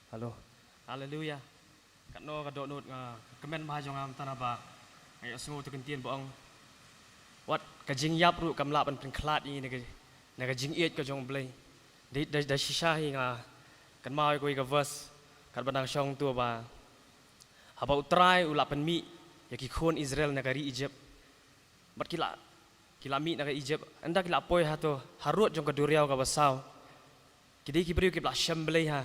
Halo. Haleluya. Kat no ka donut kemen bah jong am tanaba. Ai asngu tu kentien boong. Wat ka jing yap ru kam la ban pen khlat ni ne ka jing iet ka jong blai. Da shisha hi kan mau ko ka verse kat banang shong tu ba. Haba utrai ula pen mi ya ki khon Israel negari Egypt. Bat kila mi negari Egypt. Anda kila poi ha to harut jong ka duriau ka basau. Kidi ki beriu ki bla sham blai ha.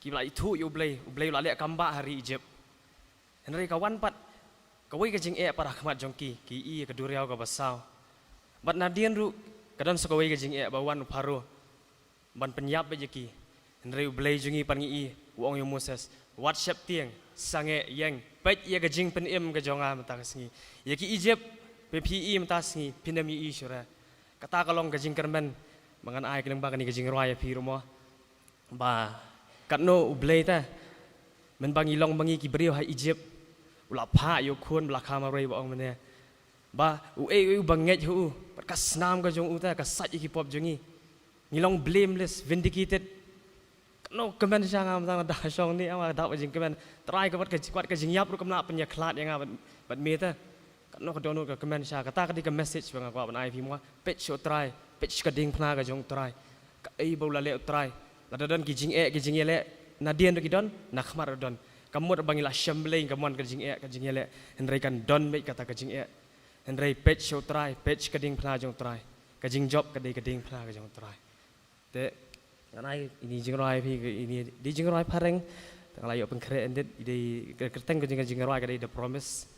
Kibla itu ublay ula lek kamba hari Egypt. Henry kawan pat kawai kajing para khmat jongki ki i ka duriau ka basau. Bat nadian ru kadan sakawai kajing bawan paro. Ban penyap bejeki. Henry ublay jungi pan i uong yo Moses. WhatsApp tiang sange yang pet ia kajing pen ka jonga mata kasngi. Ya ki Egypt PPI mata sngi pinam i syura. Kata kalong kajing kermen mangan ai keleng ba ni kajing roya pi rumah. Ba katno ublay ta men bangi long bangi ki beriu ha Egypt ula pha yo khun bla khama roi ba ong mane ba u banget hu pat kas nam ka jong u ta ka sat ki pop jongi ngilong blameless vindicated katno kemen sang am tang da song ni ama da jing kemen try ka pat ka jing yap ru kamna penya khlat yang bat me ta katno ka dono ka kemen sha kata ka di ka message bang ka ban ai pi mo pet show try pet ka ding phna ka jong try ka ei bo la le try Ladon kijing le nadian do kidon nakhmar don kamut bangila shambling kamon kijing le henry kan don me kata kijing henry page show try page kading phna jong try kijing job kading phna ka jong try te anai ini jing roi phi ini di jing roi pareng tang layo pen kre ended ide kerteng kijing roi kadai the promise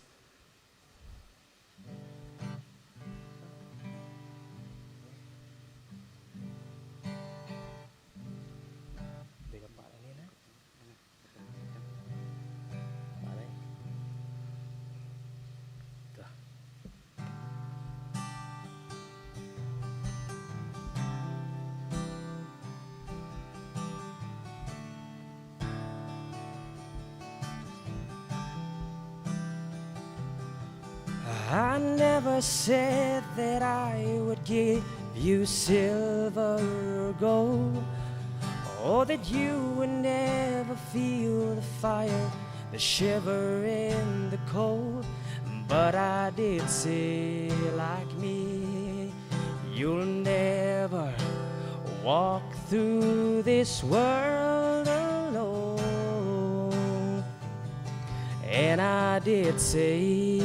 I never said that I would give you silver or gold, or that you would never feel the fire, the shiver in the cold. But I did say, like me, you'll never walk through this world alone. And I did say,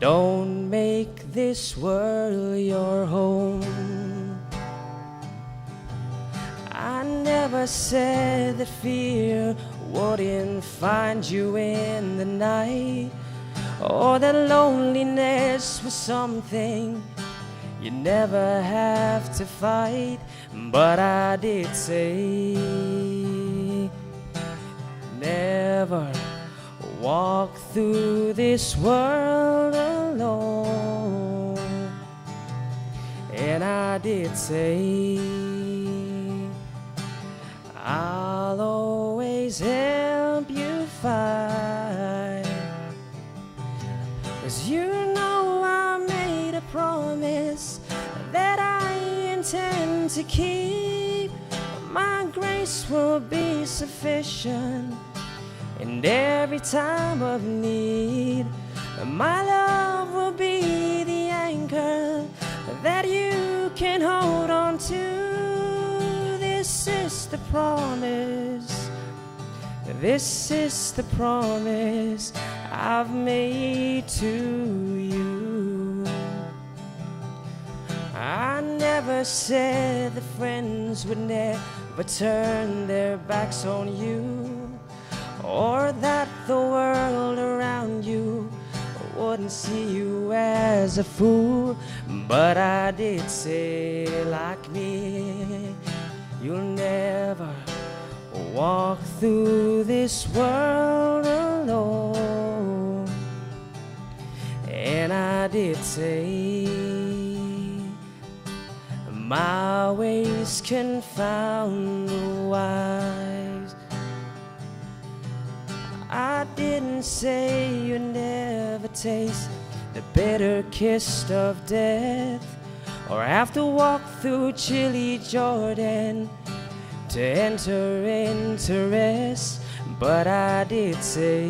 don't make this world your home. I never said that fear wouldn't find you in the night, or that loneliness was something you never have to fight. But I did say, never walk through this world alone. And I did say, I'll always help you fight. 'Cause you know I made a promise that I intend to keep. My grace will be sufficient in every time of need. My love will be the anchor that you can hold on to. This is the promise. This is the promise I've made to you. I never said that friends would never turn their backs on you, or that the world around you wouldn't see you as a fool. But I did say, like me, you'll never walk through this world alone. And I did say, my ways confound the wise. I didn't say you'd never taste the bitter kiss of death, or have to walk through chilly Jordan to enter into rest, but I did say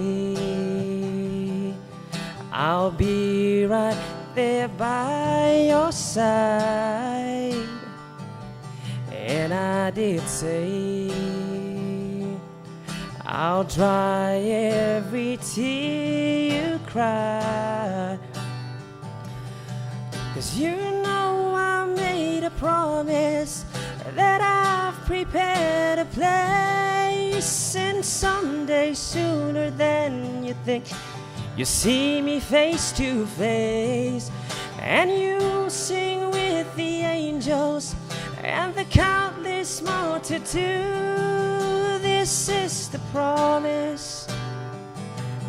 I'll be right there by your side. And I did say I'll dry every tear you cry. 'Cause you know I made a promise that I've prepared a place, and someday sooner than you think you'll see me face to face, and you'll sing with the angels and the countless multitude. This is the promise,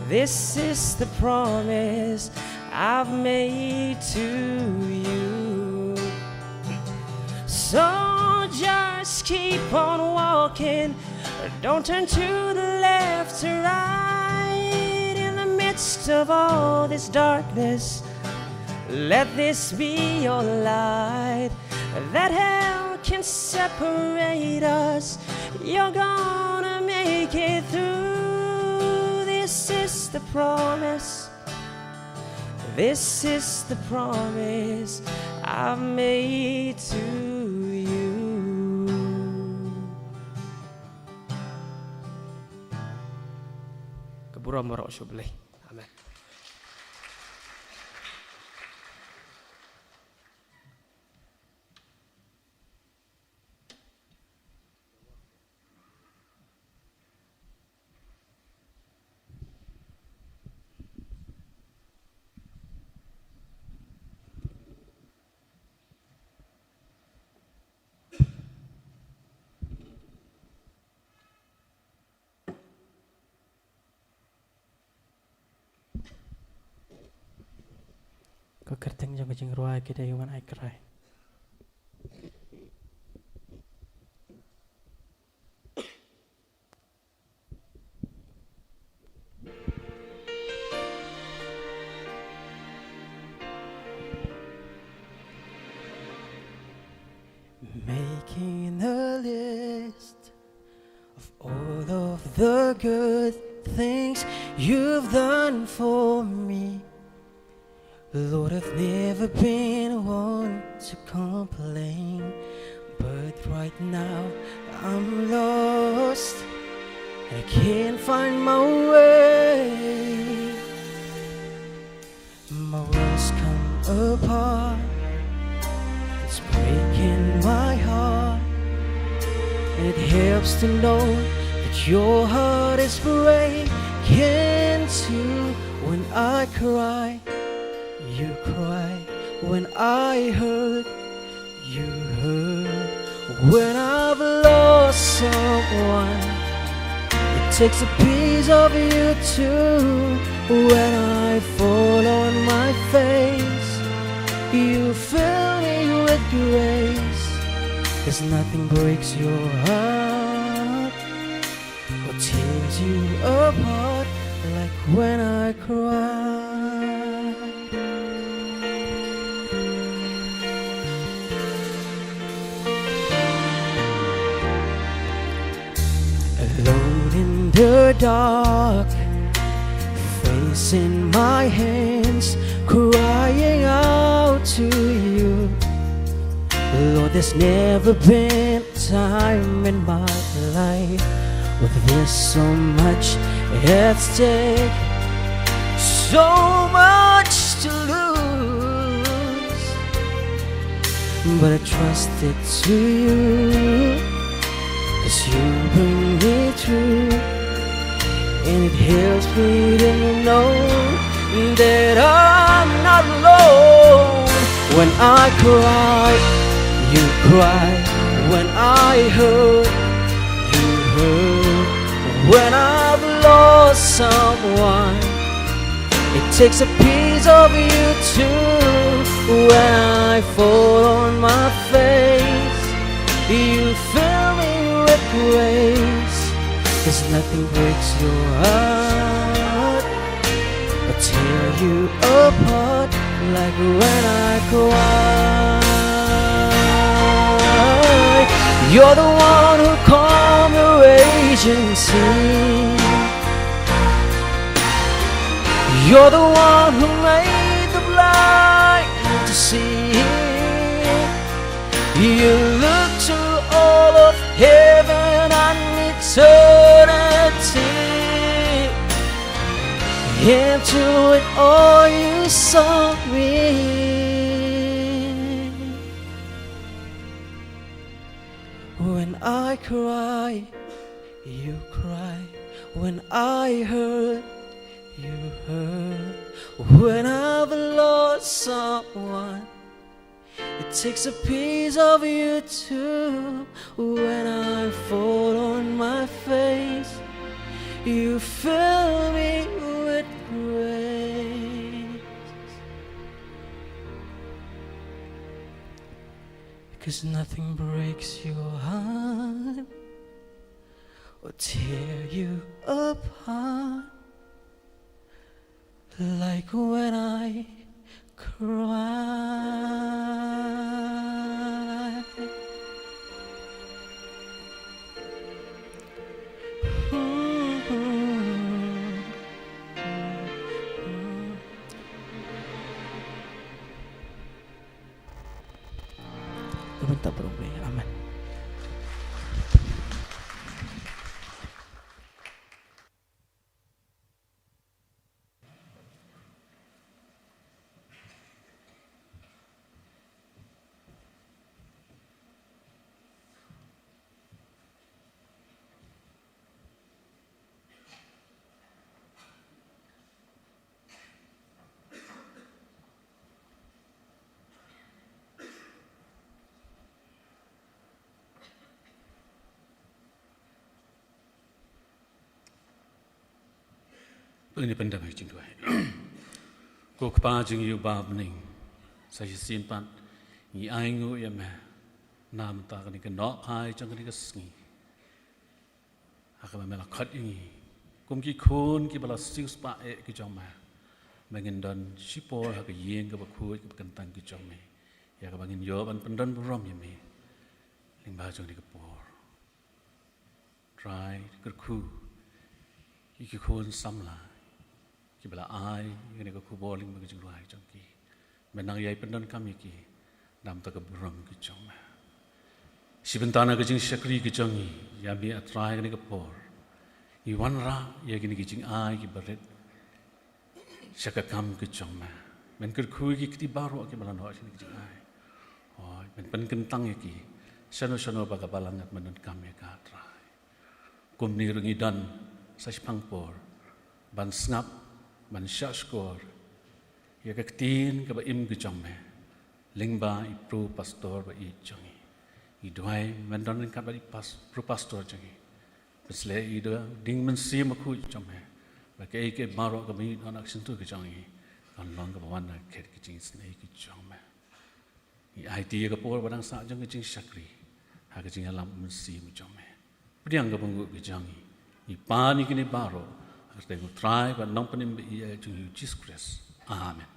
this is the promise I've made to you. So just keep on walking, don't turn to the left or right. In the midst of all this darkness, let this be your light. That hell can separate us, you're gonna make it through. This is the promise, this is the promise I've made to you. Keburan marok syubleh. Amen. Có cất tiếng trong cái chương roai cái đây when I cry. Making a list of all of the good things you've done for me. Lord, I've never been one to complain, but right now I'm lost and I can't find my way. My world's come apart, it's breaking my heart, and it helps to know that your heart is breaking too. When I cry, you cry. When I hurt, you hurt. When I've lost someone, it takes a piece of you too. When I fall on my face, you fill me with grace. 'Cause nothing breaks your heart or tears you apart like when I cry. Alone in the dark, facing my hands, crying out to you. Lord, there's never been a time in my life with this so much at stake, so much to lose. But I trusted to you, 'cause you bring me through, and it helps me to know that I'm not alone. When I cry, you cry. When I hurt, you hurt. When I've lost someone, it takes a piece of you too. When I fall on my face, you fill me with grace. 'Cause nothing breaks your heart or tear you apart like when I cry. You're the one who calmed the raging sea. You're the one who made the blind to see. You look to all of heaven and eternity. Into it all you saw me. When I cry, you cry. When I hurt, you hurt. When I've lost someone, it takes a piece of you too. When I fall on my face, you fill me with grace. 'Cause nothing breaks your heart or tear you apart like when I cry. Bentar bro, aman. Ini pendamai jing tuai. Ko kpa jing yu ba bning. Sa sin pan ni ai ngu ya ma. Nam ta kan ke no khai jang kan ke sngi. Ha ka ma la khat yi. Kum ki khon ki bala siu spa e ki jong ma. Mangin don sipol ha ka yeng ka ba khu ka kan tang ki jong me. Ya ka bangin yo ban pendan rom ya me. Ling ba jong ni ka por. Try ka khu. Ki khon sam la. Ki bala ai ni ka khu bowling ma ki jong rai jong ki. Menang yai pendan kami ki. Dam ta ka brom ki jong ma. Sibentana ka jing shakri ki jong ni. Ya bi atrai ni ka por. I wan ra ya ki ni ki jing ai ki baret. Shakakam ki jong ma. Men ker khu ki ti baro ki bala no ki jing ai. Oh, men pen kentang ya ki. Sano ba ka balangat menan kami ka atrai. Kum ni rungi dan sa sipang por. Ban snap ban shashkor. Ya ka tin ka ba im ki jong me. Lingba I pro pastor ba I jongi. I doai men don ka ba I pro pastor jongi. Besle I do ding men si ma khu jong me. Ba ke maro ka mi on action tu ki jongi. Kan long ka ba wan na ke ki jing snai ki jong me. I idea ka por ba dang sa jong ki jing shakri. Ha ka jing alam men si mu jong me. Priang ka bungu ki jongi. I pa ni ki ni baro. Kita go try but non penim I to Jesus Christ. Amen.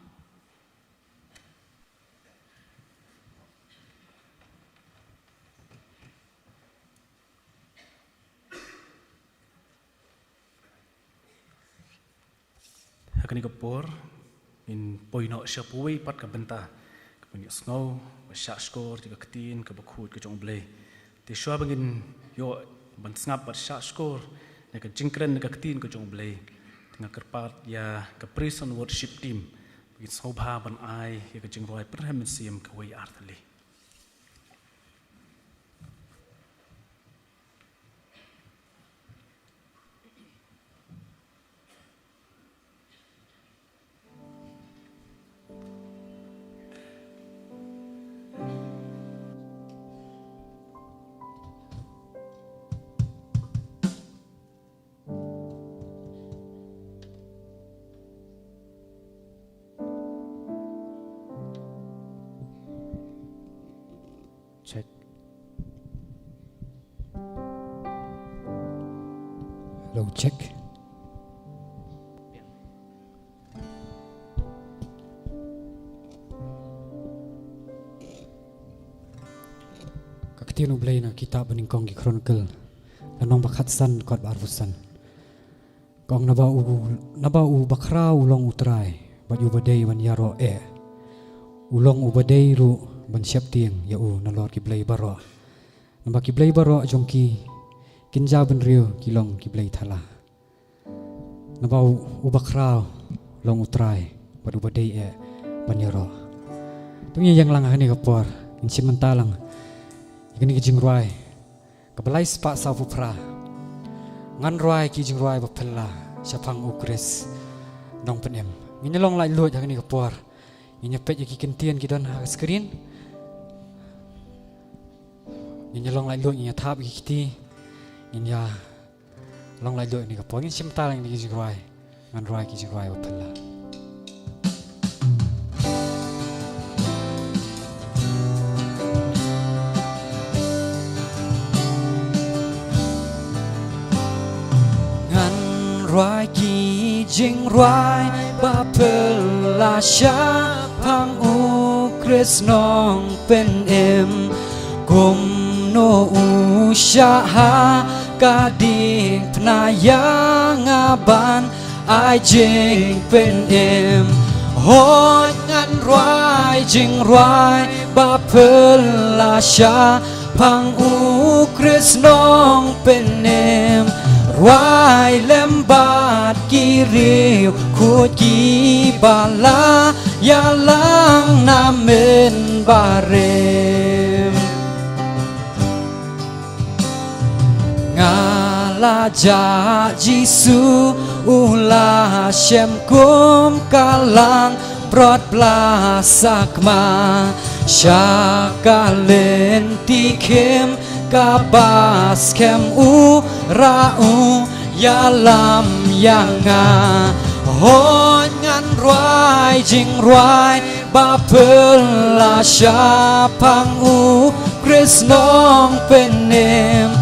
Hakani ka por in poino siya puwi pat ka benta ka punya snow ba sha skor ti ka tin ka bakhut ka jong ble ti shwa bangin yo ban snap ba sha skor ne ka jingkren ne ka tin ka jong ble tinga karpat ya ka prison worship team bagi sobha ban ai ya ka jingroi perhem siam ka wai arthali Check. Hello, check. ketian ublay na kitab bening kong gi chronicle lanong bakat san kot barbusan kong naba u bakra ulong utrai bat u badai ban yaro ulong u badai ru ban siap tiang ya u nalor ki blay baro naba ki blay baro jongki kinja ben rio kilong ki blay thala naba u bakra long utrai bat u badai ban yaro tungnya yang lang hani kapor in simentalang ikani ki jingruai kabalai spa sa pupra ngan ruai ki jingruai bapella syapang ukres dong penem nginya long lai lut hakani kapor nginya pet ki kentian ki don ha screen nginya long lai lut nginya thap ki kiti nginya long lai lut ni kapor nginya simentalang ni ki jingruai ngan ruai ki jingruai bapella Ruai ki jing ruai ba pelasya pang ukres nong pen kum no usyaha kading penayang aban ai jing pen hoi ngan ruai jing ruai ba pelasya pang ukres nong pen Ruai lembat kiriu kuki bala yalang namen barem ngalaja jisu ulah syem kum kalang prot plasakma syakalen tikem kabas kem rau yalam yanga hoi ngan ruai jing ruai ba pelasya pang krisnong penem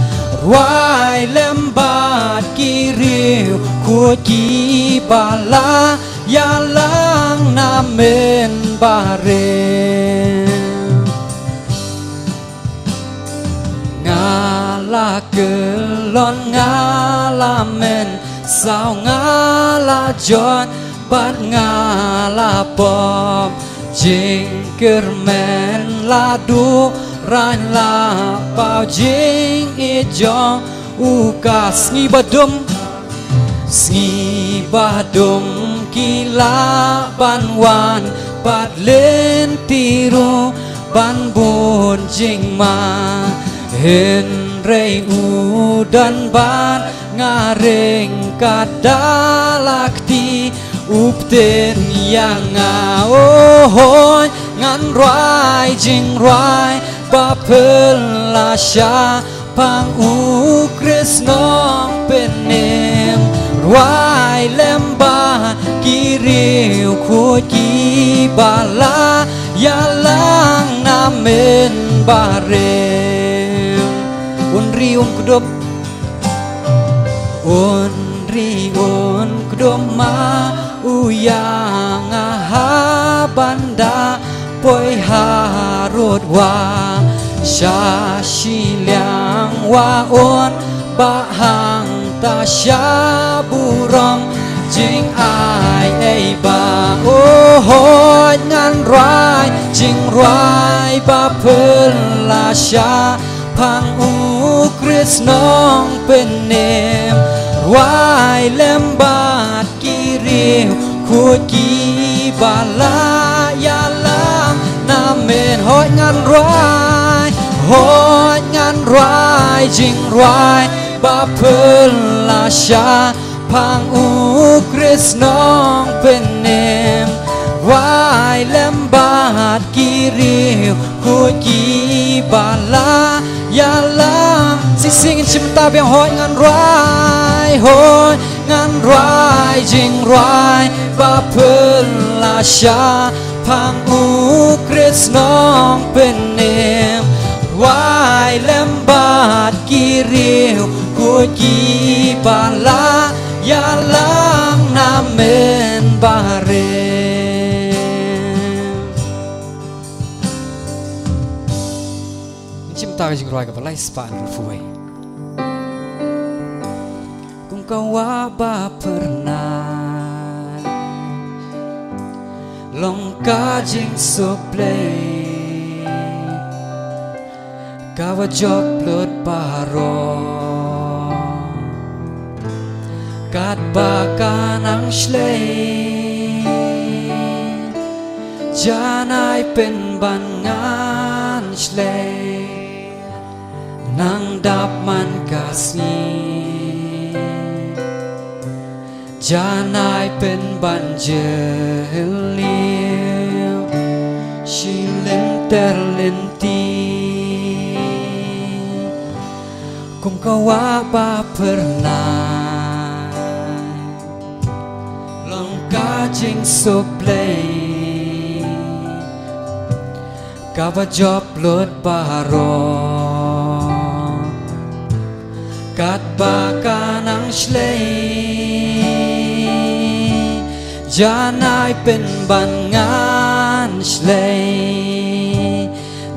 ruai lembat kiriu kuki bala yalang namen barem ngala kelon ngalamen sao ngala jon bat ngala pom jing kermen ladu ran la pau jing ijong ukas ngi badum kila banwan bat len tiru ban bun jing ma Hen rei udan ban ngareng kadalakti upten yang ngaohoi ngan ruai jing ruai bapelasya pang ukres nong penem ruai lembah kiriu kuki bala yalang namen barem unri kudup ma uyang aha banda poi harut wa syashiliang wa on bahang tasya burong jing ai ba oh ngan ruai jing ruai ba pelasya pang ukris nong penem ruai lembat kiriu kuki bala yalang namen hoi ngan ruai jing ruai ba pelasya pang ukris nong penem ruai lembat kiriu kuki bala yalang sing cinta biang hoi ngan ruai jing ruai ba pelasya pang ukris nong penem ruai lembat kiriu kuki bala yalang namen barem ตาจิงรอยกับไลสปานรฟวยกุงกาวาบาเพอร์นาลงกาจิงสุกเลกาวาจอบเลือดบารอกาดบากานังชเลจานายเป็นบันงานชเลนังดับมันกาสนีจานายเป็นบันเจลียวชิลินเตอร์ลินตีกุมกาวาบาเพอร์นาลงกาจิงสุบเลกาวจอบเลือดบารอกาดบากานังชเลจานายเป็นบันงานชเล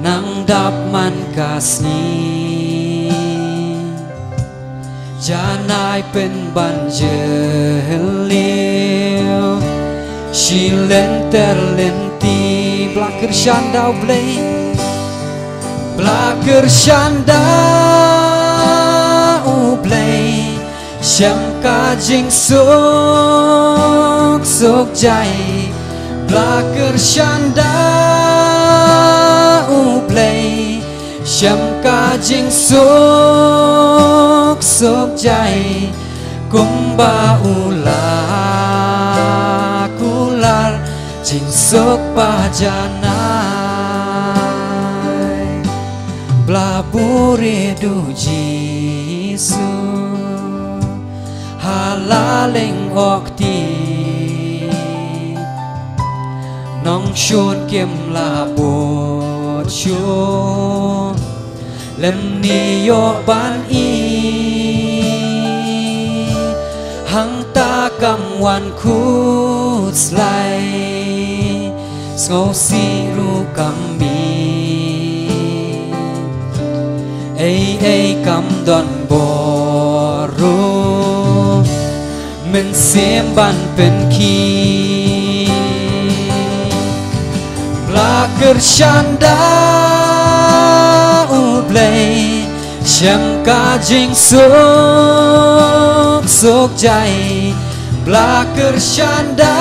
นังดับมันกาสนีจานายเป็นบันเจลียวชิเลนเตอร์เลนตีบลาเกอร์ชันดาวเบลบลาเกอร์ชันดาวเบลฉันกาจิงสุขใจบลาเกอร์ชันดาวเบลฉันกาจิงสุขใจกุมบาอุลากุลาจิงสุขปาจานายบลาบุรีดูจีสุฮาลาเลงออกตีน้องชวนเก็มลาบดชูเล่มนี้โยบันอีหังตากำวันคูดสไลสโงสีรูกำมีเอกำดอนบอรูมันเสียมบันเป็นขีปลาเกิดชันดาอุเบลฉันกาจิงสุขใจปลาเกิดชันดา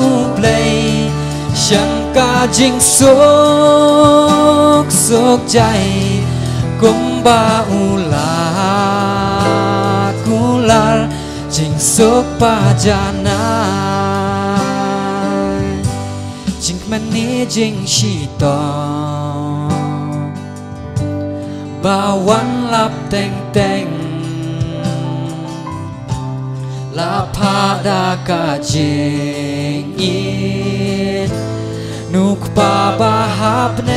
อุเบลฉันกาจิงสุขใจกุมบาอุลากุลาจิงสุขปาจานาจิงมันนี้จิงชีตอบาวันลับแต่งลาพาดากาจิงอีนุกปาบาฮับเน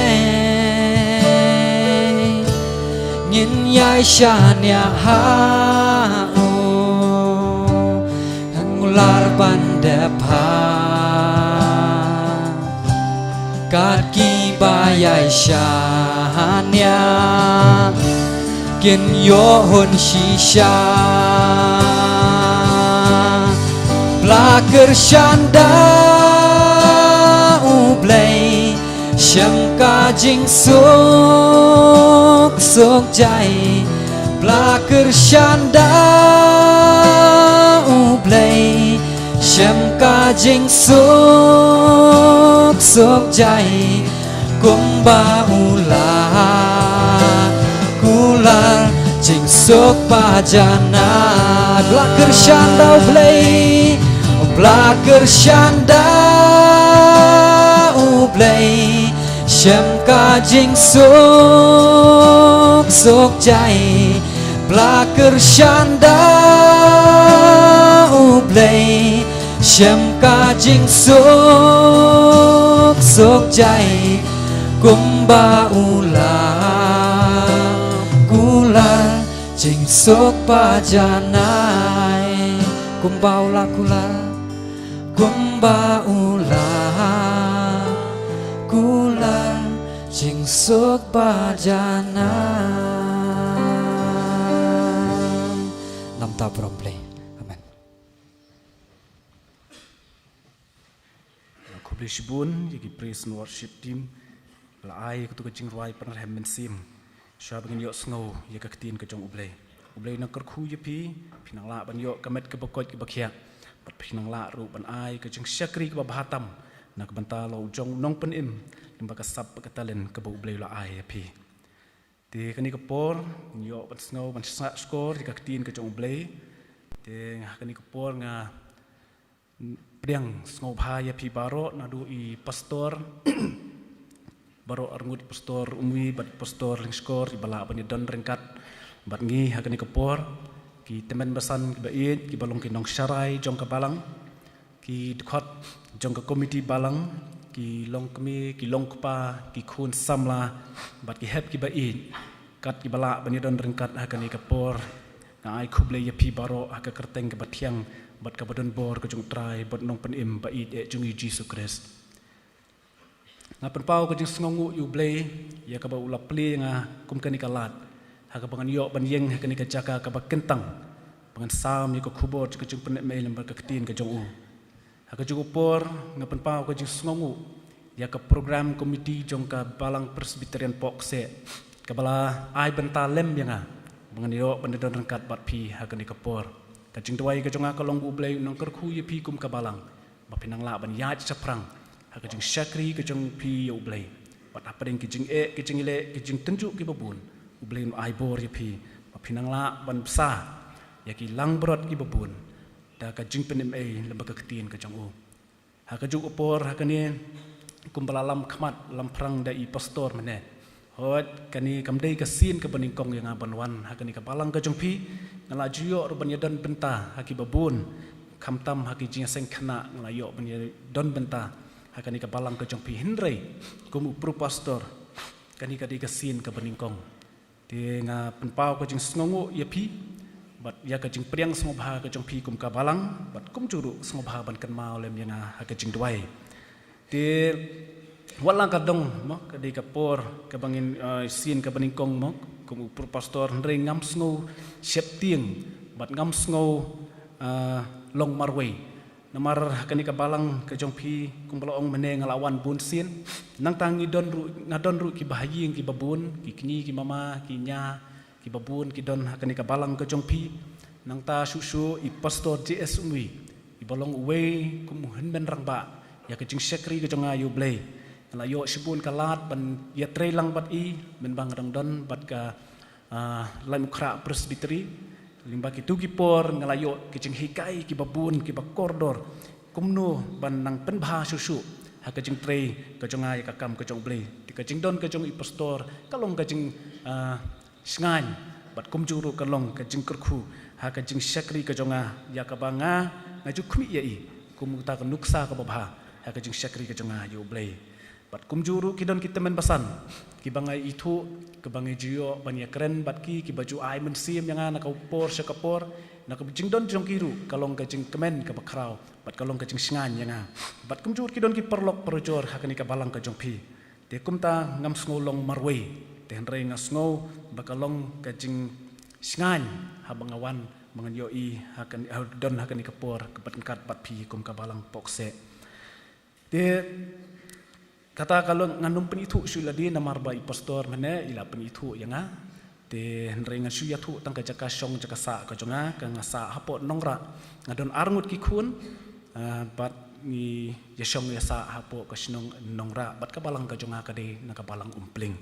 ยินยายชาเนียฮาอูหังลาร์บันเดพากาดกีบายายชาเนียกินโยหุนชีชาปลาเกิดชันดาอุเบลฉันกาจิงสุขใจปลาเกิดชันดาอุเบลฉันกาจิงสุขใจกุมบาอุลากุลาจิงสุขปาจานาปลาเกิดชันดาอุเบลปลาเกิดชันดาอุเบลฉันกาจิงสุขใจปลาเกิดชันดาอุเบลฉันกาจิงสุขใจกุมบาอุลากุลาจิงสุขปาจานายกุมบาอุลากุลากุมบาอุลากุลาจิง sok bajana Nam ta prom play. Amen. Kubli Shibun, yagi praise and worship team. La ai kutu kajing ruai panar hem sim. Shua bangin yok snow yaga katin kajong ublay. Ublay nang kerku yapi, pinang la ban yok kamet kebakot kebakiak. Bat pinang la ru ban ai kajing syakri kebabahatam. Nak banta lo jong nong penim. Limba kasap katalen keba ublay la ai yapi. Di kani kapor, yok ban snow ban skor yaga katin kajong ublay. Di kani kapor nga Priang snow bahaya pi baro nadu I pastor baro arngut pastor umwi bat pastor lingskor I bala bani don rengkat bat ngi hakani kapor ki temen basan ki bait ki balong ki nong syarai jong ka balang ki dekhot jong ka komiti balang ki long kami ki long kpa ki khun samla bat ki hep ki bait kat ki bala bani don rengkat hakani kapor na ai khuble ya pi baro haka kerteng ke batiang bat ka badon bor ka jung trai bat nong penim bait e jung Jesus Christ na penpau ka jung sngongu yu blay ya ka ba ula ple nga kum ka ni kalat ha ka bangan yo ban yeng ha ka ni ka jaka ka ba kentang bangan sam ya ka khubor ka jung penet mai lembar ka ketin ka jung u ha ka jung upor nga penpau ka jung sngongu ya ka program komiti jong ka balang presbyterian pokse ka bala ai benta lem ya nga bangan yo ban don rangkat bat pi ha ka ni ka por kajing tuai kajong akalong ublay nang kerku ye pi kum kabalang bapinang la ban yaj saprang ha kajing syakri kajong pi ublay bat apading kajing kajing ile kajing tenjuk ki babun ublay no ai bor ye pi bapinang la ban psa ya ki lang brot ki babun da kajing penim leba ketin kajong u ha kajung upor ha kani kum balalam khmat lamprang da I pastor mane hot kani kamdei kasin ke beningkong yang abanwan hakani kabalang ka jongpi ngala juyo ro banyadan benta haki babun kamtam haki jinga seng khana ngala yo banyadan benta hakani kabalang ka jongpi hinrei kum upru pastor kani kadi kasin ke beningkong ti nga penpau ka jing sngongu yapi bat ya ka jing priang smobha ka jongpi kum kabalang bat kum juru smobha ban kan mau lem yang haka jing duai ti walang kadong mo kadi kapor kabangin sin kabaningkong mo kum upur pastor ndre ngam snow septing bat ngam snow long marway namar kani kabalang ka jongpi kum balaong mene ngalawan bun sin nang tangi don ru ngadon ru ki bahaying ki babun ki kni ki mama ki nya ki babun ki don kani kabalang ka jongpi nang ta susu I pastor JS umwi I balong uwe kum henben rangba ya ka jing sekri ka jonga yu blay layo sibun kalat ban ya trelang bat I men bang rangdon bat ka lain ukra presbyteri limba ki tugi por ngalayo kicing hikai ki babun ki bakordor kumno ban nang penbha susu ha kicing tre ka jonga ya kakam ka jong blay ti kicing don ka jong I pastor kalong ka jing sngan bat kumjuru kalong ka jing kerku ha ka jing syakri ka jonga ya ka banga ngaju khmi ya I kumuta ka nuksa ka babha ha ka jing syakri ka jonga yo blay bat kumjuru kidon kita men basan ki bangai itu ke bangai jiyo banya keren bat ki baju ai men sim yang ana ka upor syakapor na ka jing don jong kiru kalong ka jing kemen ka bakrau bat kalong ka jing singan yang bat kumjur kidon ki perlok perjor hakani ka balang ka jong pi te kumta ngam ngolong marway te henrei ngasngo bakalong ka jing singan habangawan mangan yo I hakan don hakani ka por ka bat kat bat pi kum ka balang pokse te kata kalau ngandung penitu sulah dia namar bai pastor mana ila penitu yang te rengan suya tu tang ka jaka song jaka sa ka jonga ka ngasa hapo nongra ngadon arngut ki khun bat ni yasong yasa hapo ka sinong nongra bat ka balang ka jonga ka de na ka balang umpling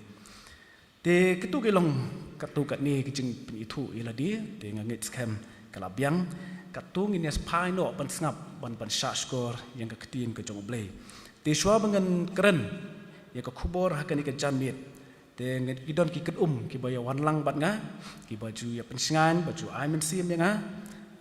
te kitu kilong katu kat ni kijing penitu ila dia te ngangit scam kalabyang katung ini spai no ban ngap ban sha score yang ka ketin ka jong blay te shwa bangan keren ya ka khubor hakani ka jamit te nget idon ki ket ki baya wanlang bat nga ki baju ya pensingan baju ai men sim ya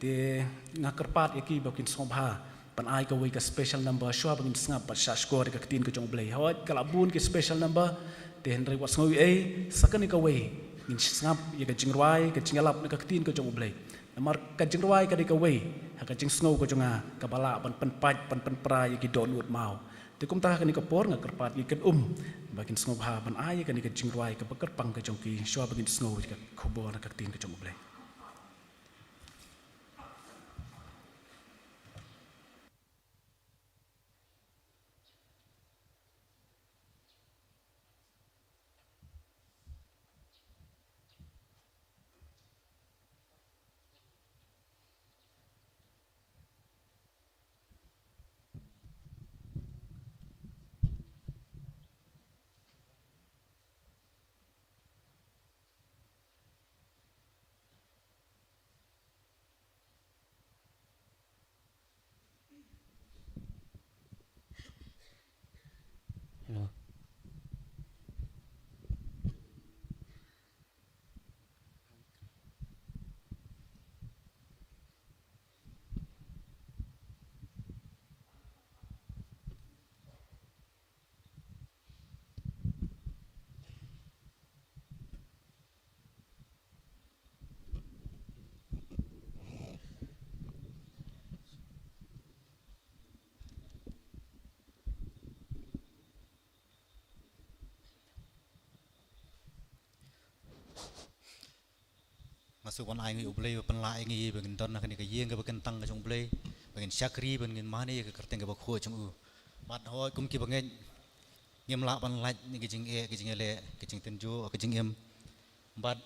te ngakerpat ya ki bakin sobha pan ai ka we ka special number shwa bangan ngap bat sha score ka ketin ka jong blay hawat kalabun ki special number te henry was ngawi sakani ka we ngin ngap ya ka jingrwai ka jingalap ka ketin ka jong blay namar ka jingrwai ka de ka we ha ka jing snow ka jonga ka bala pan penpaj pan penpra ya ki donut mau Te kum ta kan ka por nga kerpat ikan bakin snow ha ban ai kan ka jingruai ka bakar pang ka jongki shwa bagin snow ka khubor ka tin ka jong ble masuk wan ai ngi ublei pen lai ngi begin don kan ka yeng ka begin tang ka jong blei begin syakri begin mani ka kerteng ka bakho jong u mat hoi kum ki bangen ngem la pan lai ni ki jing e ki jing ele ki jing tenju ki jing em bat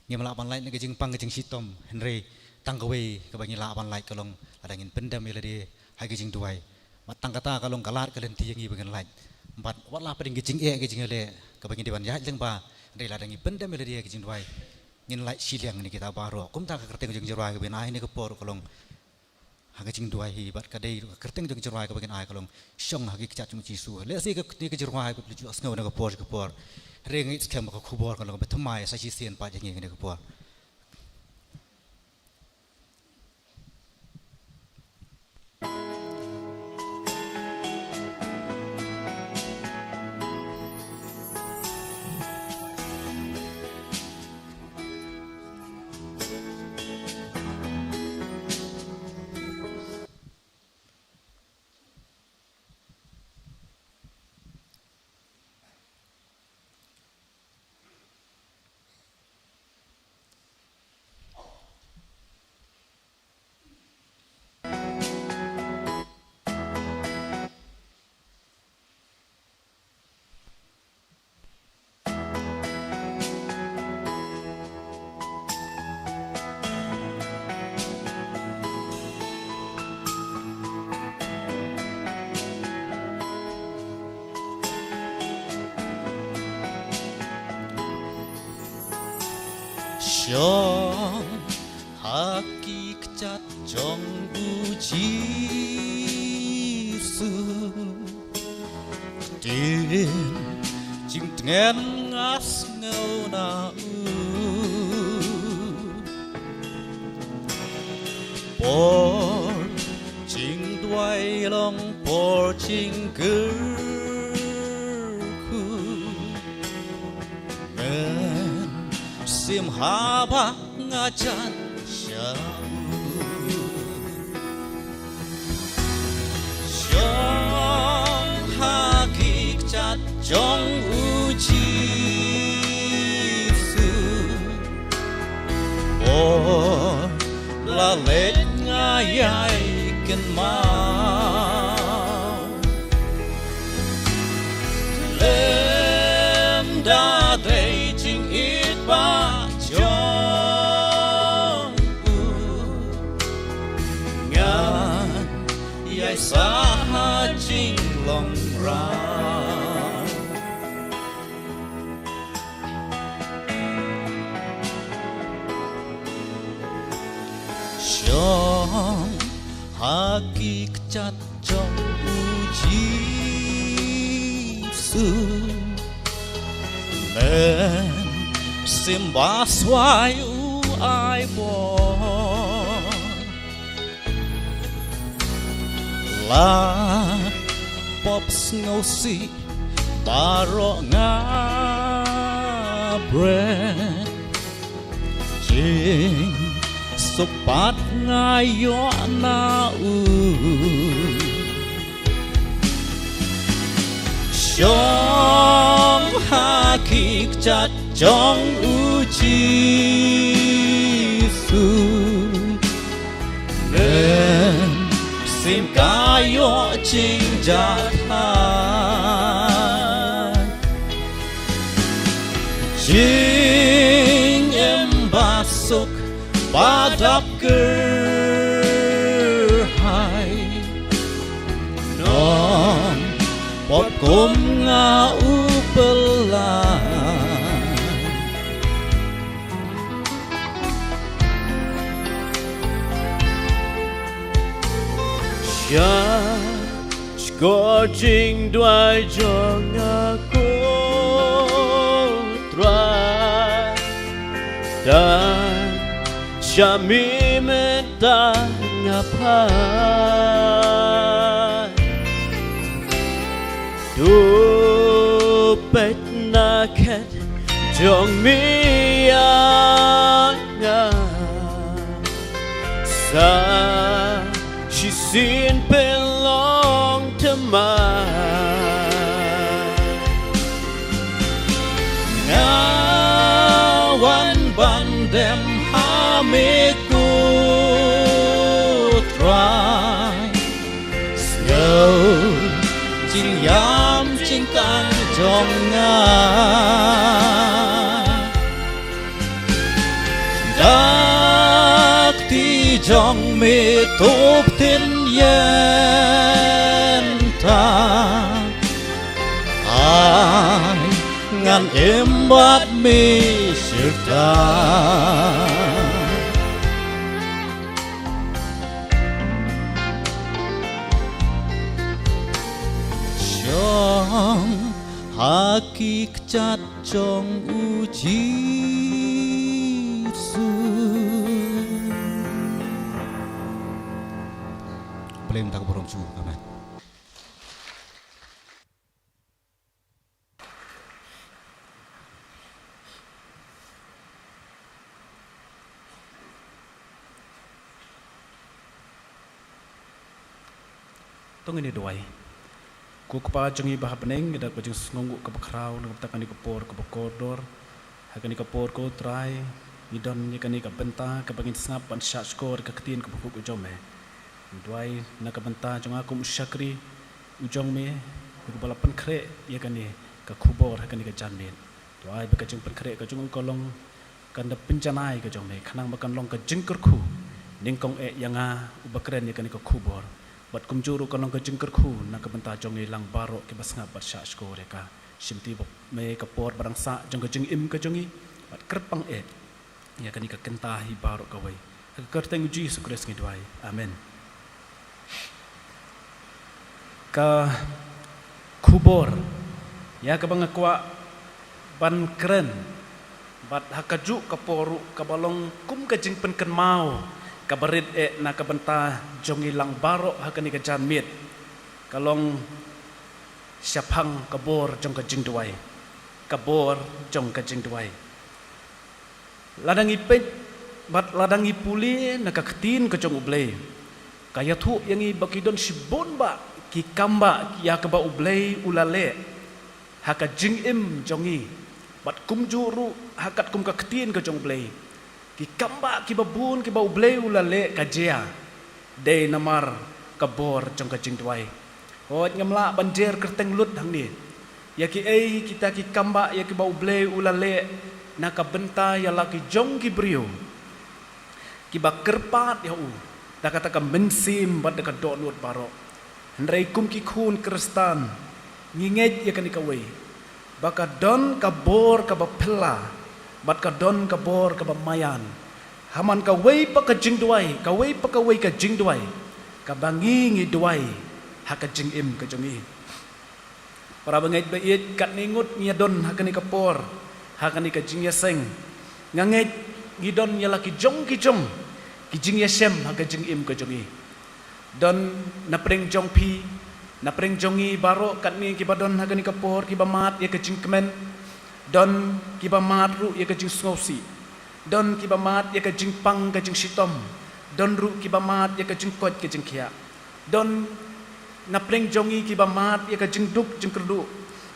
ngem la pan lai ni ki jing pang ki jing sitom henry tang ka wei ka bangi la pan lai ka long ada ngin pendam ele di hai ki jing duai mat tang kata ka long kalat ka len ti ngi begin lai bat wat la pading ki jing e ki jing ele ka bangi di ban ya leng ba re la ngi pendam ele di ki jing duai ngin lai siliang ni kita baru kum tak kerteng jeng jerai ke benai ni ke por kolong haga jing duai hi bat kadai kerteng jeng jerai ke bagian ai kolong syong hagi kecak jung jisu le si ke ni ke jerai ke lucu asngau na ke por rengi skem ke khubor kolong betamai sa si sien pa jeng ni ke por Syong hakikat jong Jisu Din jing tengen ngas ngau na Por jing duai long por jing gerku Sim haba ngajan syau Syong hakikat jong Jisu Por lalet ngayai ken mau Lem da dei jing it ba Saha jing long ra Syong hakikat jong Jisu Men simbah swayu ai bo La pops ngosi baro ngabre Jing sopat ngayo na kik chat trong uji su nên xin kayo ching jat Jing em basuk padap gerhai non pot kum nga upelan Siya Sko jing dwai jong aku try Dan siya mimenta ngapai Dupet na ket jong miya Sa she seen belong to mine Ngawan bandem hamiku try Snow Jing yam jing kang jong nga Dak ti jong me top tin yen ta Ai ngan em bat me sirta Jong hakik chat jong uji su Boleh minta keborong cu, amin. Tong ini doai. Ku kepa jengi bah pening kita ku jeng ngonggu ke bakrau nak takan ke por ke bakodor. Hakan ke por ko try idon ni kan ke benta ke bangin snap pan shot score ke ketin ke bukuk ujome. Doai nak ke benta jong aku musyakri ujong me ku balapan kre ya kan ni ke kubor hakan ke janmin. Doai beka jeng pen kre ke jong kolong kan da penjanai ke jong me kanang makan long ke jengkerku. Ningkong yang ubakren ya kan ke kubor. Bat kumjuru kalong ke jengkerku nak ke benta jong ilang barok ke basnga bat shot score ka. Simti me ke por barang sa jong ke jeng im ke jongi bat kerpang ya kan ka kentahi barok kawai. Kerteng uji sukres ngi doai. Amen. Ka kubor ya ka bang kwa ban keren bat hakaju ka poru ka balong kum ka jing pen ken mau ka berit na ka benta jong ilang barok hakani ka jan mit kalong syapang kabor jong ka jing duai kabor jong ka jing duai ladang ipet bat ladang ipuli na ka ketin ka jong ublei kaya thu yang i bakidon sibon ba ki kamba ya ka ba ublei ulale haka jing im jongi bat kumjuru hakat kum ka ketin ka jong ublei ki kamba ki babun ki ba ublei ulale ka jea de namar kabor jong ka jing duai hot ngamla banjer kerteng lut hang ni ya ki ei kita ki kamba ya ki ba ublei ulale na ka benta ya la ki jong ki brio ki ba kerpat ya u da kata ka mensim bat da ka donut barok ndrei kum ki khun kristan nginget ya kan ikawai baka don ka bor ka ba phela bat ka don ka bor ka ba mayan haman ka wei pa ka jing duai ka wei pa ka wei ka jing duai ka bangi ngi duai ha ka jing im ka jongi para bangai bait kat ningut nya don ha ka ni ka por ha ka ni ka jing ya seng nganget ngi don ya la ki jong ki jong ki jing ya sem ha ka jing im ka jongi don na preng jong pi na preng jongi baro kat ni ki ba don ha ka ni ka por ki ba mat ya ka jing kemen don kiba mat ru ya ka jing sngosi don kiba mat ya ka jing pang ka jing sitom don ru kiba mat ya ka jing kot ka jing khia don na pleng jongi kiba mat ya ka jing duk jing kerdu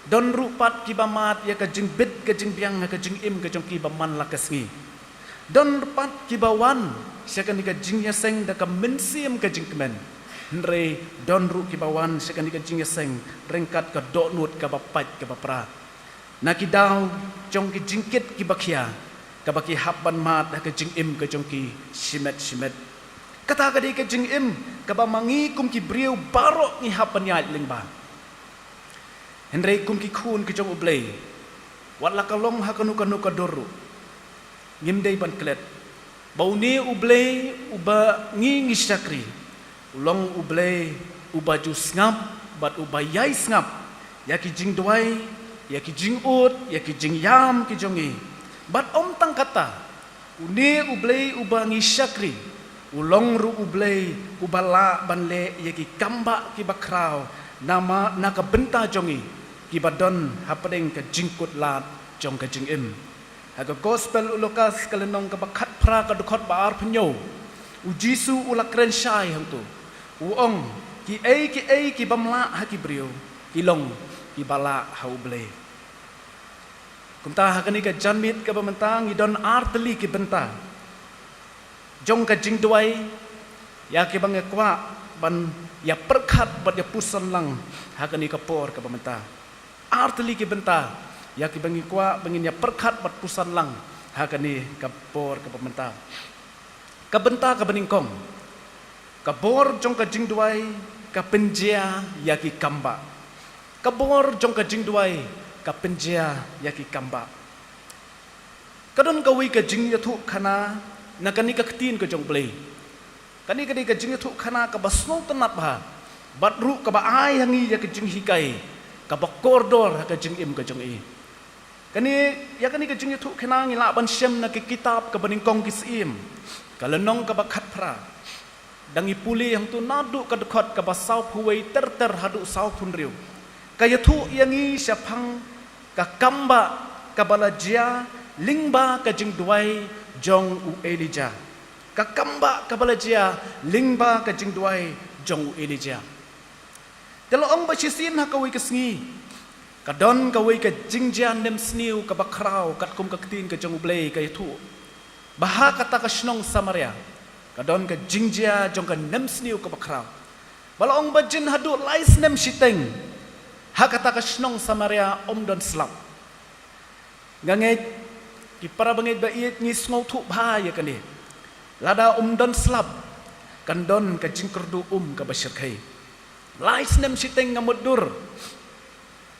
don rupat ki bamat ya ka jing bit ka jing biang ka jing im ka jong ki baman la kasngi don rupat ki bawan siakan ka jing ya seng da ka mensim ka jing kemen Nre don ru ki bawan siakan ka jing ya seng rengkat ka do nut ka bapat ka bapra naki daw jong ki jingkit ki bakia ka baki habban mat ka jing im ka jong ki shimet kata ka di ka jing im ka ba mangi kum ki briu barok ni habban ya lingba Henry kum ki khun ki jong ublei wat la ka long ha kanu ka doru ngim dei ban klet bau ni ublei uba ngi sakri ulong ublei uba ju ngap bat uba yai ngap ya ki jing duai ya ki jing ut ya ki jing yam ki jongi bat om tang kata uni ublei uba ngi sakri ulong ru ublei ubala banle ya ki kamba ki bakrau nama naka benta jongi ki badon hapadeng ka jingkut lat jong ka jing im haga gospel ulokas kalenong ka bakhat pra ka dukot baar phnyo u jisu ula kren shai hang tu uong ki ei ki bamla ha ki brio ki long ki bala ha ublei kumta hakani ka janmit ka bamantang idon arteli ki benta jong ka jing duai ya ki bang kwa ban ya perkhat bat ya pusan lang hakani ka por ka bamanta arteli ki benta ya ki bang kwa bangin ya perkhat bat pusan lang hakani ka por ka bamanta ka benta ka beningkong ka bor jong ka jing duai ka penjia ya ki kamba ka bor jong ka jing duai ka penjia ya ki kamba kadon ka wi ka jing ya thu khana nakani ka ktin ka jong play kani ka jing thu khana ka basno tanap ha batru ka ba ai hangi ya ka jing hikai ka ba kordor ka jing im ka jong i kani ka jing thu khana ngi la ban shem na ki kitab ka baning kong kisim ka lenong ka ba khat phra dangi puli hang tu nadu ka dekhot ka ba sau phuwei ter hadu sau phun riu ka ya thu yangi syapang ka kamba ka balajia lingba ka jing duai jong u Elijah ka kamba ka balajia lingba ka jing duai jong u Elijah telo ong ba chisin ha ka wi ka sngi ka don ka wi ka jing jan nem sniu ka bakrau kat kum ka ktin ka jong ublei ka thu baha kata ka snong Samaria ka don ka jing jia jong ka nem sniu ka bakrau bala ong ba jin hadu lais nem shiteng ha kata ka snong Samaria om don slap nganget ki para bangit ba iet ni sngo thu bha ya kani lada don slap kan don ka jing kerdu ka bashir khai lais nem shiteng ngamudur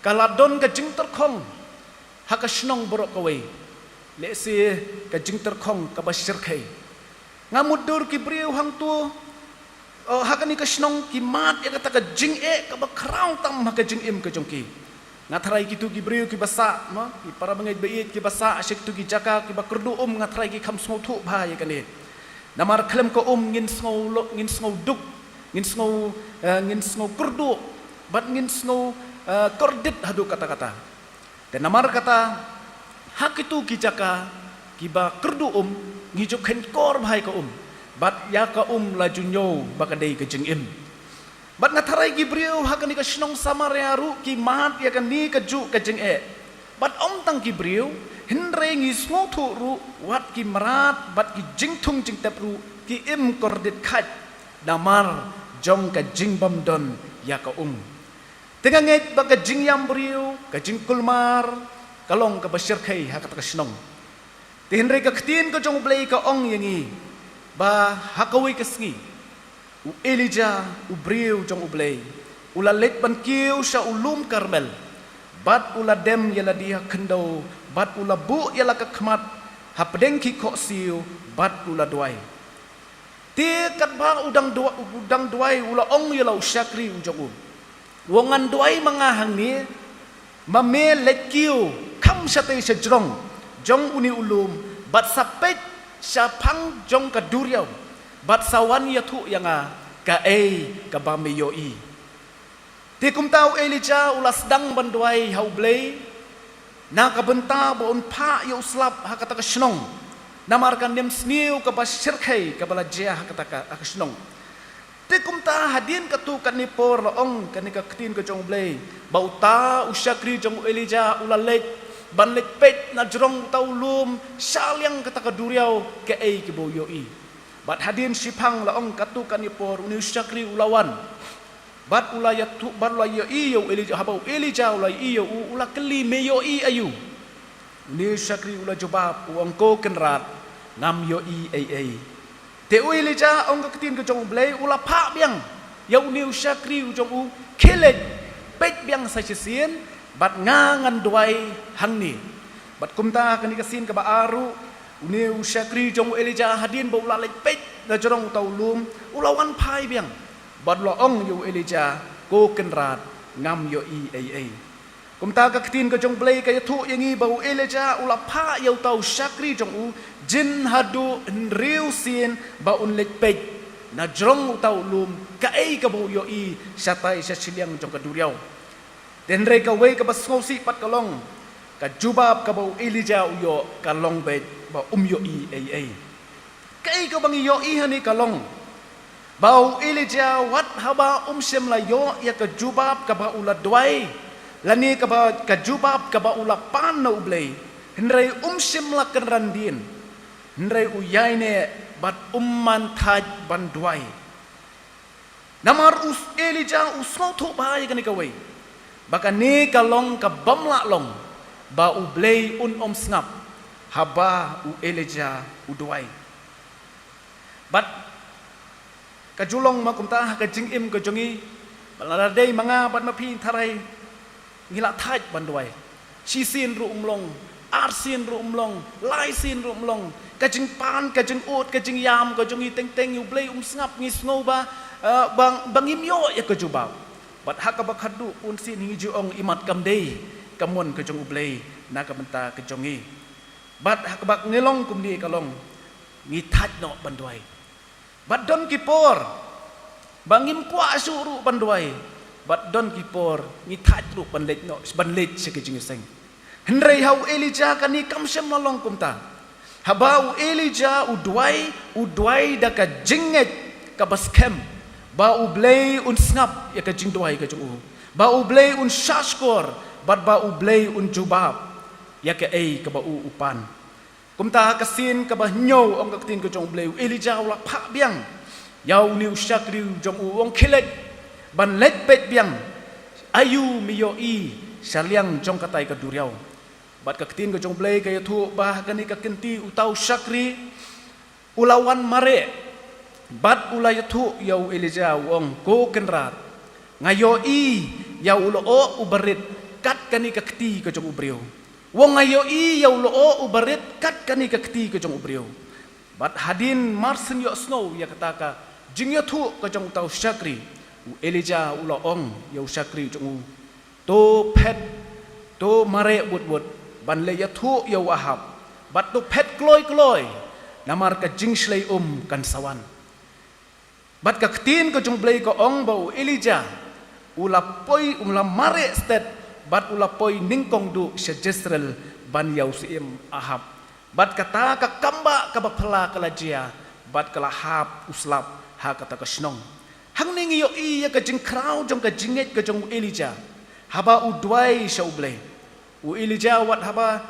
kala don ka jing terkhong ha ka snong borok kawai le si ka jing terkhong ka bashir khai ngamudur ki briu hang tu ha kani ka snong ki mat ya kata ka jing ka ba kraung tam ha ka jing im ka jongki ngatrai ki tu ki briu ki basa no ki para bangit ba iet ki basa asyik tu ki jaka ki ba kerdu ngatrai ki kham sngo thu bha ya kani namar khlem ko ngin sngo duk ngin sngo kurdu bat ngin sngo kordit hadu kata-kata dan namar kata hak itu kijaka kiba kurdu ngijuk khen kor bhai ko bat ya ka laju nyo bakadei ke jing im bat ngatharai gibriu hakani ka snong Samaria ru ki mat ya kan ni ka ju ka jing bat tang gibriu hinre ngi sngo thu ru wat ki marat bat ki jing thung jing tap ru ki im kordit khat damar jong ka jing bam don ya ka tengah nget ba ka jing yam briu ka jing kulmar kalong ka bashir khai ha ka snong ti hinre ka ktin ko jong blei ka ong yangi ba hakawi ka sngi u Elijah u briu jong ublei ula let ban kiu sha ulum Karmel bat ula dem yala dia kendo bat ula bu yala ka khmat ha pedeng ki kho siu bat ula duai ti kat ba udang duai ula ong yala usyakri u jong wongan duai mangahang ni mame let kiu kham sate sejrong jong uni ulum bat sapet syapang jong ka duriau bat sawan ya thu yanga ka ka bame yoi ti kum tau Elijah ulas dang banduai hau blei na ka benta bo un pha yo slap ha kata ka snong namarkan dem sniu ka ba shirkai ka bala jia ha kata ka snong Tikum ta hadin katu kan ni por laong kan ni ka ketin ke jong blei. Bau ta usyakri jong Elija ulalek ban lek pet na jrong tau lum salyang kata ka duriau ke ei ke bo yoi. Bat hadin sipang laong katu kan ni por uni usyakri ulawan. Bat ulayat tu bat ulay iyo Elija habau Elija ulay iyo ula keli me yoi ayu. Ni usyakri ula jobab uang ko kenrat ngam yoi ei. Te Elija ong ka ketin ke jong blei ula pa biang. Yau ni usyakri ujong u kelek pet biang sa sien bat ngangan duai hang ni. Bat kumta kan ikasin ka baaru uni usyakri jong Elija hadin ba ula lek pet na jorong taulum ulawan pai biang. Bat loong yu Elija ko kenrat ngam yo ei. Kumta ka ketin ka jong blei ka yatu yangi bau Elija ula pa yau tau syakri jong u jin hadu riu sin ba un lek pet na jrong tau lum ka ei ka bau yo i satai sa siliang jong ka duriau. Den re ka wei ka basngosi pat kalong ka jubab ka bau Elija uyo kalong bet ba yo i ei. Ka ei ka bang yo i hani kalong. Bau Elija wat haba sem la yo ya ka jubab ka ba ula dwai. Lani ka ba ka jubab ka ba ula pan na ublei. Henrei sem la kan randin. Henrei uyai ne bat man thaj ban dwai. Namar us Elija usno tho ba ya ka wei. Baka ni kalong ka bamla long ba ublei snap haba u Elija udwai. Bat kajulong makumta ka jingim ka jongi balaradei mga bat mapi tharai ngila thaj bandwai chisin ru umlong arsin ru umlong laisin ru umlong kajing pan kajing ut kajing yam ka jongi teng ublei snap ngi snoba bang imyo ya ka jubab bat hakabakadu unsin hingi juong imat kamdei kamon ka jong ublei na ka benta ka jongi bat hakabak ngelong kumdi kalong ngi thaj no bandwai. Bat don kipor bangim kwa suru bandwai bat don kipor ni thaj ru banlet no banlet se kejing seng henrei hau Elija kani kamsem nolong kumta habau Elija udwai da ka jinget ka baskem ba ublei snap ya ka jing duai ka jung ba ublei shashkor bat ba ublei jubab ya ka ei ka ba upan. Kumta kasin ka ba nyo ong kaktin ko jong bleu Elija ula pa biang yau ni usyakri jong ong kelek ban let pet biang ayu miyo i saliang jong katai ka duriau bat kaktin ko jong blei ka yatu bah kani ka kenti utau syakri ulawan mare bat ula yatu yau Elija ong ko kenrat ngayo i yau ulo o ubarit kat kani kakti ko jong ubriu. Wong ayo i yau loo ubarit kat kani ka kti ka jong ubriu. Bat hadin marsin yo snow ya kataka jing yo thu ka jong tau syakri. Elija ulaong yau syakri jong to pet to mare bud ban le ya thu yau ahab. Bat to pet kloy namar ka jing slei kan sawan. Bat ka ktin ka jong blei ka ong bau Elija ula poi mare stet bat ulapoi ningkong du sa Jezreel ban yaw siim ahab. Bat kata ka kamba ka bapala kalajia bat kalahap uslap ha kata ka snong. Hang ning yo iya ka jing kraw jong ka jinget ka jong Elija. Haba udwai sa ublay. U Elija wat haba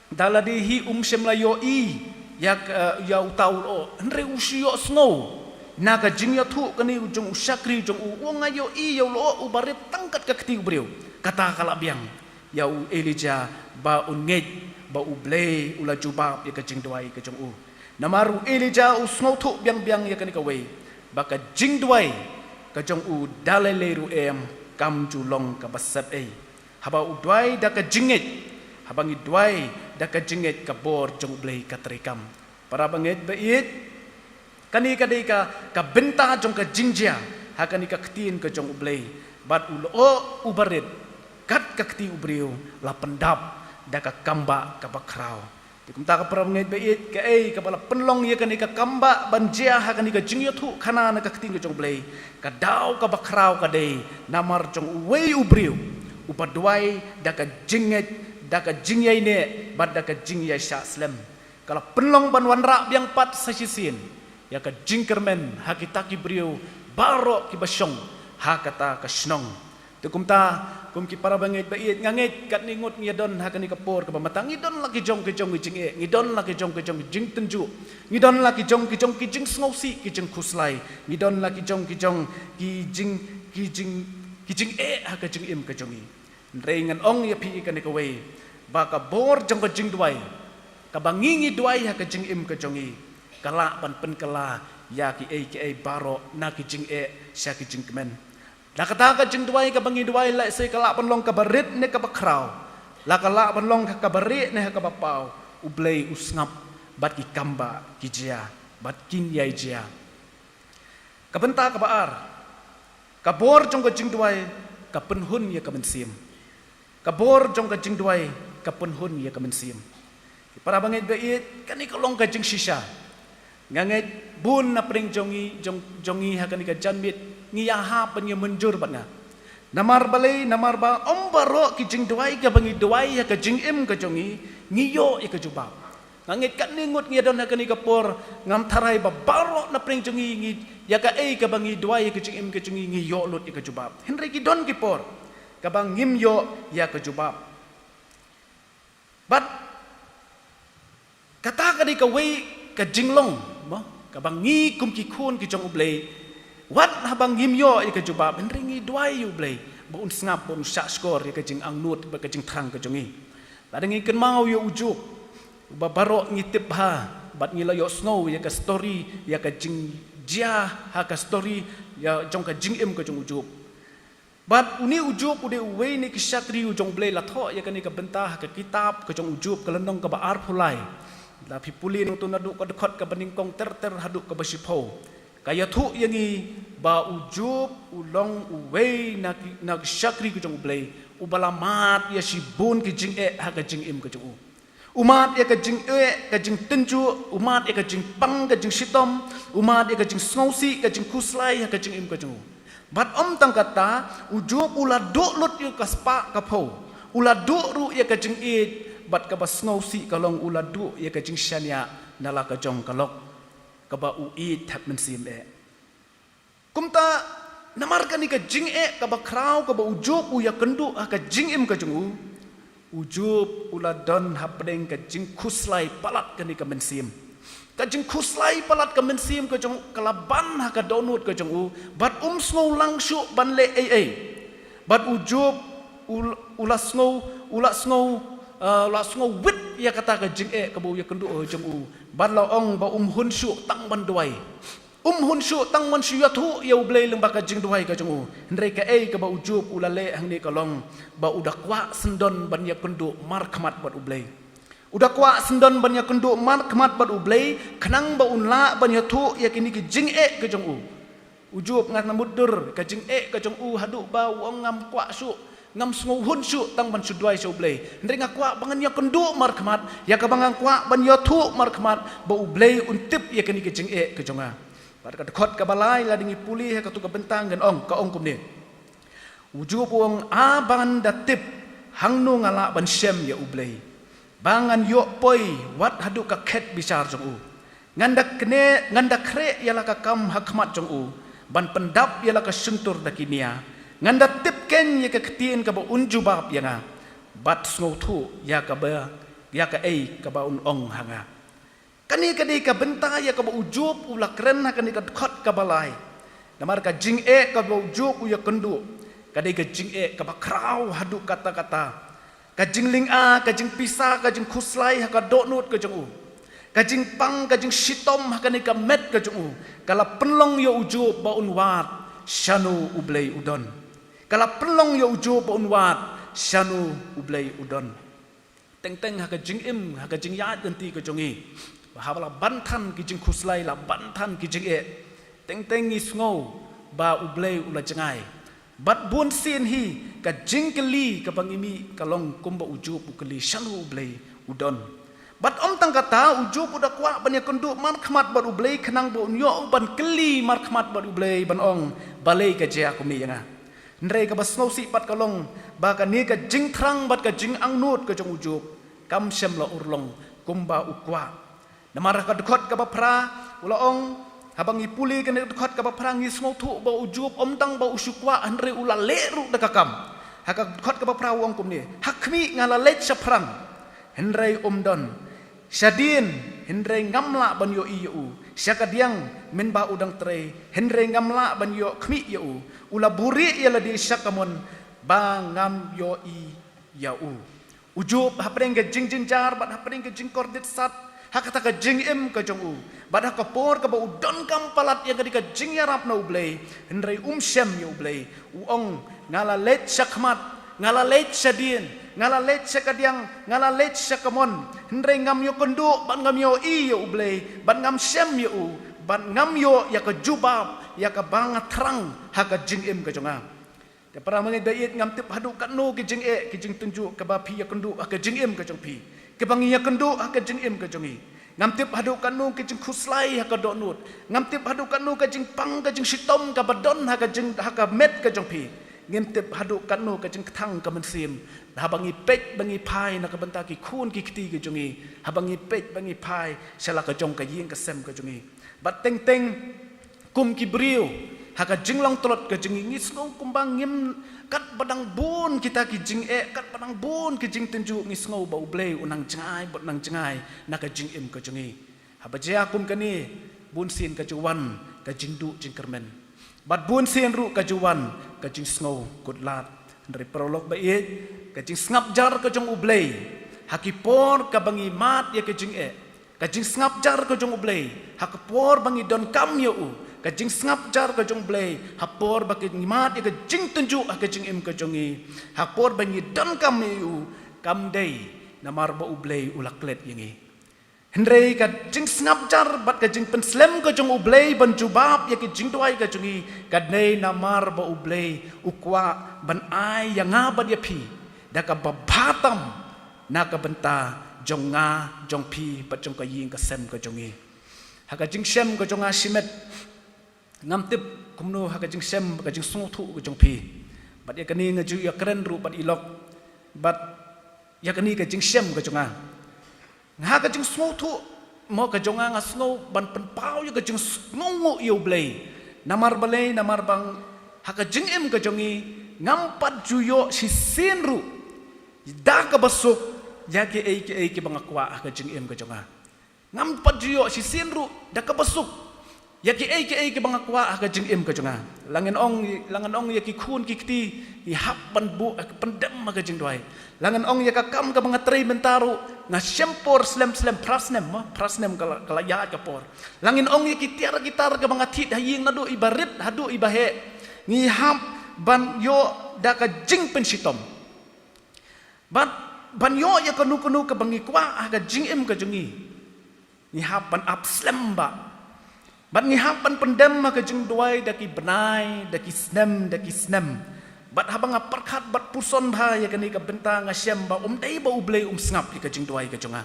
daladihi sem la yo i yak yaw taul o henre usyo snow. Naga jing ya thu kani jong usyakri jong wong ayo i yaw lo ubarip tangkat ka kti ubriu. Kata kalak biang yau Elija ba unget ba ublei ula jubab ya kajing duai kajong namaru Elija usngau thu biang ya kani kawei ba kajing duai kajong daleleru kam julong ka basat haba udwai da kajinget habangi duai da kajinget ka bor jong ublei ka trikam para banget bait kani kadai ka benta jong ka jingjia ha kani ka ktin kajong ublei bat ulo ubarit kat kakti ubriu la pendap da ka kamba ka bakrau dikumta ka para ngait bait ka ka bala penlong ya kani ka kamba banjia ha kani ka jingyo thu khana na kakti ka jong blei ka dau ka bakrau ka dei namar jong wei ubriu upadwai da ka jinget da ka jingyai ne bad da ka jingyai sha slem kala penlong ban wanra biang pat sa sisin ya ka jingkermen hakitaki briu barok ki basyong ha kata ka snong tu kum ki para bangit bait ngangit kat ningut ngidon ha kani kapor ka matang ngidon lagi jong ki jing e ngidon lagi jong ki jing tenju ngidon lagi jong ki jing sngosi ki jing khuslai ngidon lagi jong ki jing e ha ka jing im ka jongi rengan ong ya pi kan ka we ba ka bor jong ka jing duai ka bangingi duai ha ka jing im ka jongi kala ban pen kala ya ki e baro na ki jing e sya ki jing kemen la kata ka jing duai ka bangi duai la se kala ban long ka barit ne ka bakrau la kala ban long ka barit ne ka bapau ublei usngap bat ki kamba ki jia bat kin yai jia ka benta ka baar ka bor jong ka jing duai ka penhun ya ka mensim ka bor jong ka jing duai ka penhun ya ka mensim para bangit bait kani ka long ka jing shisha ngangai bun na pring jongi ha kani ka janmit ngiya ha panya menjur batna namar balai namar ba ombaro ki jing duai ka bangi duai ha ka jing im ka jongi ngiyo e ka jubab ngangai kat ningut ngi don ha kani ka por ngam tharai ba baro na pring jongi ngi ya ka ka bangi duai ka jing im ka jongi ngiyo lot e ka jubab henry ki don ki por ka bang ngim yo ya ka jubab but kata ka di ka wei ka jinglong mo ka bang ngi kum ki khun ki jong ublei wat habang ngim yo ka jubab henry ngi duai ublei bo un snap bo un sha skor ka jing ang nut ba ka jing thang ka jongi la ngi ken mau yo ujuk ba baro ngi tip ha bat ngi la yo snow ya ka story ya ka jing jia ha ka story ya jong ka jing im ka jong ujuk bat uni ujuk ude wei ni ki syakri ujong blei la tho ya ka ni ka bentah ka kitab ka jong ujuk ka lendong ka ba ar phulai la pipuli nung tu naduk ka dekat ka beningkong ter haduk ka basipo kaya thu yangi ba ujub ulong uwei na syakri ku jong ublei ubalamat ya sibun ki jing e ha ka jing im ka jong umat ya ka jing e ka jing tenju umat ya ka jing pang ka jing sitom umat ya ka jing sngosi ka jing kuslai ha ka jing im ka jong bat tang kata ujub ula duk lut yu ka spa ka pho ula duk ru ya ka jing e bat ka bas ngausi kalong uladu ya ka jing syania nala ka jong kalok ka ba ui tap men sim e kumta namar ka ni ka jing e ka ba krau ka ba ujub u ya kendu ka jing im ka jong ujub uladon hapdeng ka jing khuslai palat ka ni ka men sim ka jing khuslai palat ka men sim ka jong kalaban ha ka donut ka jong bat sngo langshu ban le ai bat ujub ula sngo la sngo wit ya kata ka jing e ka bu ya kendu jong ban la ong ba hun shu tang ban duai hun shu tang man shu ya thu ya ublei leng ba ka jing duai ka jong ndre ka ka ba ujub ulale hang ni ka long ba udakwa sendon ban ya kendu mar khmat bat ublei udakwa sendon ban ya kendu mar khmat bat ublei khnang ba unla ban ya thu ya kini ki jing e ka jong ujub ngat na mudur ka jing e ka jong hadu ba wong ngam kwa shu ngam sngo hun shu tang ban shu duai shu blei ndring akwa bangan ya kendu mar khmat ya ka bangang kwa ban ya thu mar khmat ba ublei untip ya kini ke jing e ke jonga bar ka khot ka balai la dingi puli ha ka tu ka bentang gan ong ka ong kum ni uju puang a ban da tip hang nu ngala ban shem ya ublei bangan yo poi wat hadu ka khet bicar jong nganda kre ya la ka kam hakmat jong ban pendap ya la ka suntur da kinia nganda tip ken ya ka ktien ka ba unjubab ya nga bat sngo thu ya ka ba ya ka ka ba un ong hanga kani ka ka benta ya ka ba ujub ula kren ha kani ka khot ka balai namar ka jing e ka ba ujub ya kendu ka ka jing e ka ba krau hadu kata-kata ka jing ling a ka jing pisa ka jing khuslai ha ka donut ka jong ka jing pang ka jing sitom ha kani ka met ka jong kala penlong ya ujub ba un wat shanu ublei udon kala pelong yo ujo pa unwat shanu ublei udon teng ha ka jing im ha ka jing ya enti ka jongi ha bala bantan ki jing khuslai la bantan ki jing e teng ni sngo ba ublei ula jangai bat bun sin hi ka jing keli ka bangimi kalong kumba ujo pu keli shanu ublei udon bat tang kata ujo pu da kwa ban ya kendu man khmat bat ublei khnang bo nyo ban keli mar khmat bat ublei ban ong balei ka je aku mi yanga ndrei ka basno si pat kalong ba ka ni ka jing thrang bat ka jing ang nut ka jong ujub kam sem la urlong kumba ukwa namara ka dkhot ka bapra ula ong habangi puli kan dekat ka perang ismo tu ba ujub omtang ba usukwa andre ula leru dekakam haka dekat ka perang wong kum ni hakmi ngala let saprang henrei omdon syadin henrei ngamla ban yo iu syaka diang men ba udang tre henrei ngamla ban yo khmi yo ula buri ya la di syakamon ba ngam yo i yau ujub hapreng ke jing jar bat hapreng ke jing kordit sat hakata ka jing em ka jong u bad ka por ka ba udon kam palat yang ka jing yarap na ublay henrei syem yo ublay uong ngala let syakmat ngala let syadin ngala let syakadiang ngala let syakamon henrei ngam yo kendu ban ngam yo i yo ublay ban ngam syem yo ban ngam yo ya ka jubab ya ka banga terang haka jing em ka jonga da para mangi dait ngam tip hadu kat no ki jing tunjuk ka ba pi ya kendu ka jing em ka jong pi ke bangi ya kendu ka jing em ka jongi ngam tip hadu kat no ki jing khuslai ha ka do nut ngam tip hadu kat no ka jing pang ka jing sitom ka badon ha ka jing ha ka met ka jong pi ngam tip hadu kat no ka jing thang ka men sim ha bangi pek bangi pai na ka banta ki khun ki kti ka jongi ha bangi pek bangi pai sala ka jong ka ying ka sem ka jongi bat teng kum ki brio haka jinglong tolot ke jing ngis ngau kumbang ngim kat badang bun kita ki jing kat badang bun ki jing tenju ngis ngau bau blei unang jengai bot nang jengai na ka jing im ke jengi haba ja kum kani bun sin ka juwan ka jing du jing kermen bat bun sin ru ka juwan ka jing ngau kutlat dari prolog ba e ka jing ngap jar ka jong ublei hakipor ka bangi mat ya ke jing ka jing ngap jar ka jong ublei hakapor bangi don kam yo ka jing ngap jar ka jong blei hapor ba ke mat ka jing tunju ka jing im ka jongi hapor bangi don kam yo kam dei namar ba ublei ulaklet yingi hendrei ka jing ngap jar bat ka jing penslem ka jong ublei ban jubab ya ke jing doai ka jongi ka nei namar ba ublei ukwa ban ai yang ngabat ya pi da ka babatam na ka benta jong nga jong pi bat jong ka ying ka sem ka jongi haka jing sem ka jonga simet ngam tip kumno haka jing sem ka jing sungu thu ka jong pi bat ya kani ngaju ya keren ru bat ilok bat ya kani ka jing sem ka jonga nga ka jing sungu thu mo ka jonga nga sungu ban pen pau ya ka jing sungu yo blei namar balei namar bang haka jing em ka jongi ngam pat juyo si sinru da ka basuk ya ke ai ke bang akwa ka jing em ka jonga ngam pat juyo si sinru da ka basuk ya ki ai ke bang akwa ka jing em ka jonga langan ong ya ki khun ki kti i hap ban bu pendem ka jing doai langan ong ya ka kam ka bang trei mentaru nga sempor slem prasnem kala ya ka por langin ong ya ki tiara gitar ka bang atit haying nadu ibarit hadu ibahe ngi hap ban yo da ka jing pensitom ban yo ya ka nu ka bang ikwa ka jing em ka jongi ni hap ban up slem ba bat ni hap ban pendem ka jing doai da ki benai da ki snem bat habang aparkat bat puson ba ya kani ka benta nga syem ba dei ba ublei snap ka jing doai ka jonga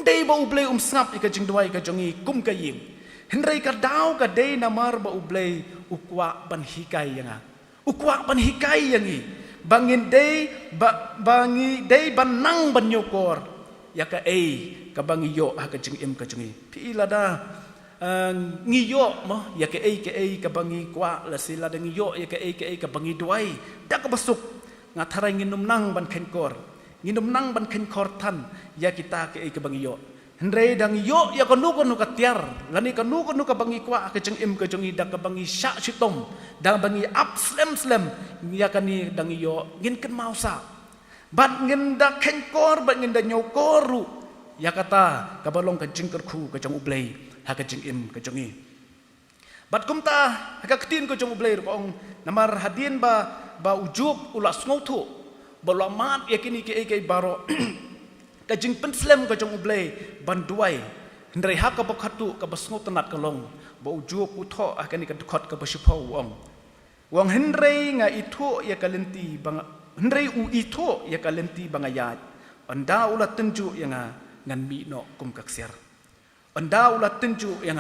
dei ba ublei snap ka jing doai ka jongi kum ka yim henrei ka daw ka dei namar ba ublei ukwa ban hikai yanga ukwa ban hikai yangi bangin dei bangi dei ban nang ban nyokor ya ka ka bangi yo ha ka jing im ka jongi pi lada ngiyo mo ya ke ai ka bangi kwa la sila de ngiyo ya ke ai ka bangi duai da ka basuk nga tharai nginum nang ban khen kor tan ya kita ke ai ka bangi yo hendrei dang yo ya ka nu ka tiar lani ka nu ka bangi kwa ka jeng im ka jongi da ka bangi sya sitom da bangi up slem ya ka ni dang yo ngin ken mausa bat ngin da khen kor bat ngin da nyokoru ya kata ka balong ka jing ku ka jong ublei haka jing im ka jongi bat kumta haka ktin ko jong ublei ko ong namar hadin ba ujub ula sngotu bala mat yakini ke baro ka jing penslem ka jong ublei ban duai ndrei haka bakhatu ka basngot tanat kalong ba ujub utho akani ka dkhot ka basipau wong hendrei nga itho ya kalenti bang hendrei u itho ya kalenti bangayat anda ula tenju yang ngan mi no kum kaksiar anda ulat tenju yang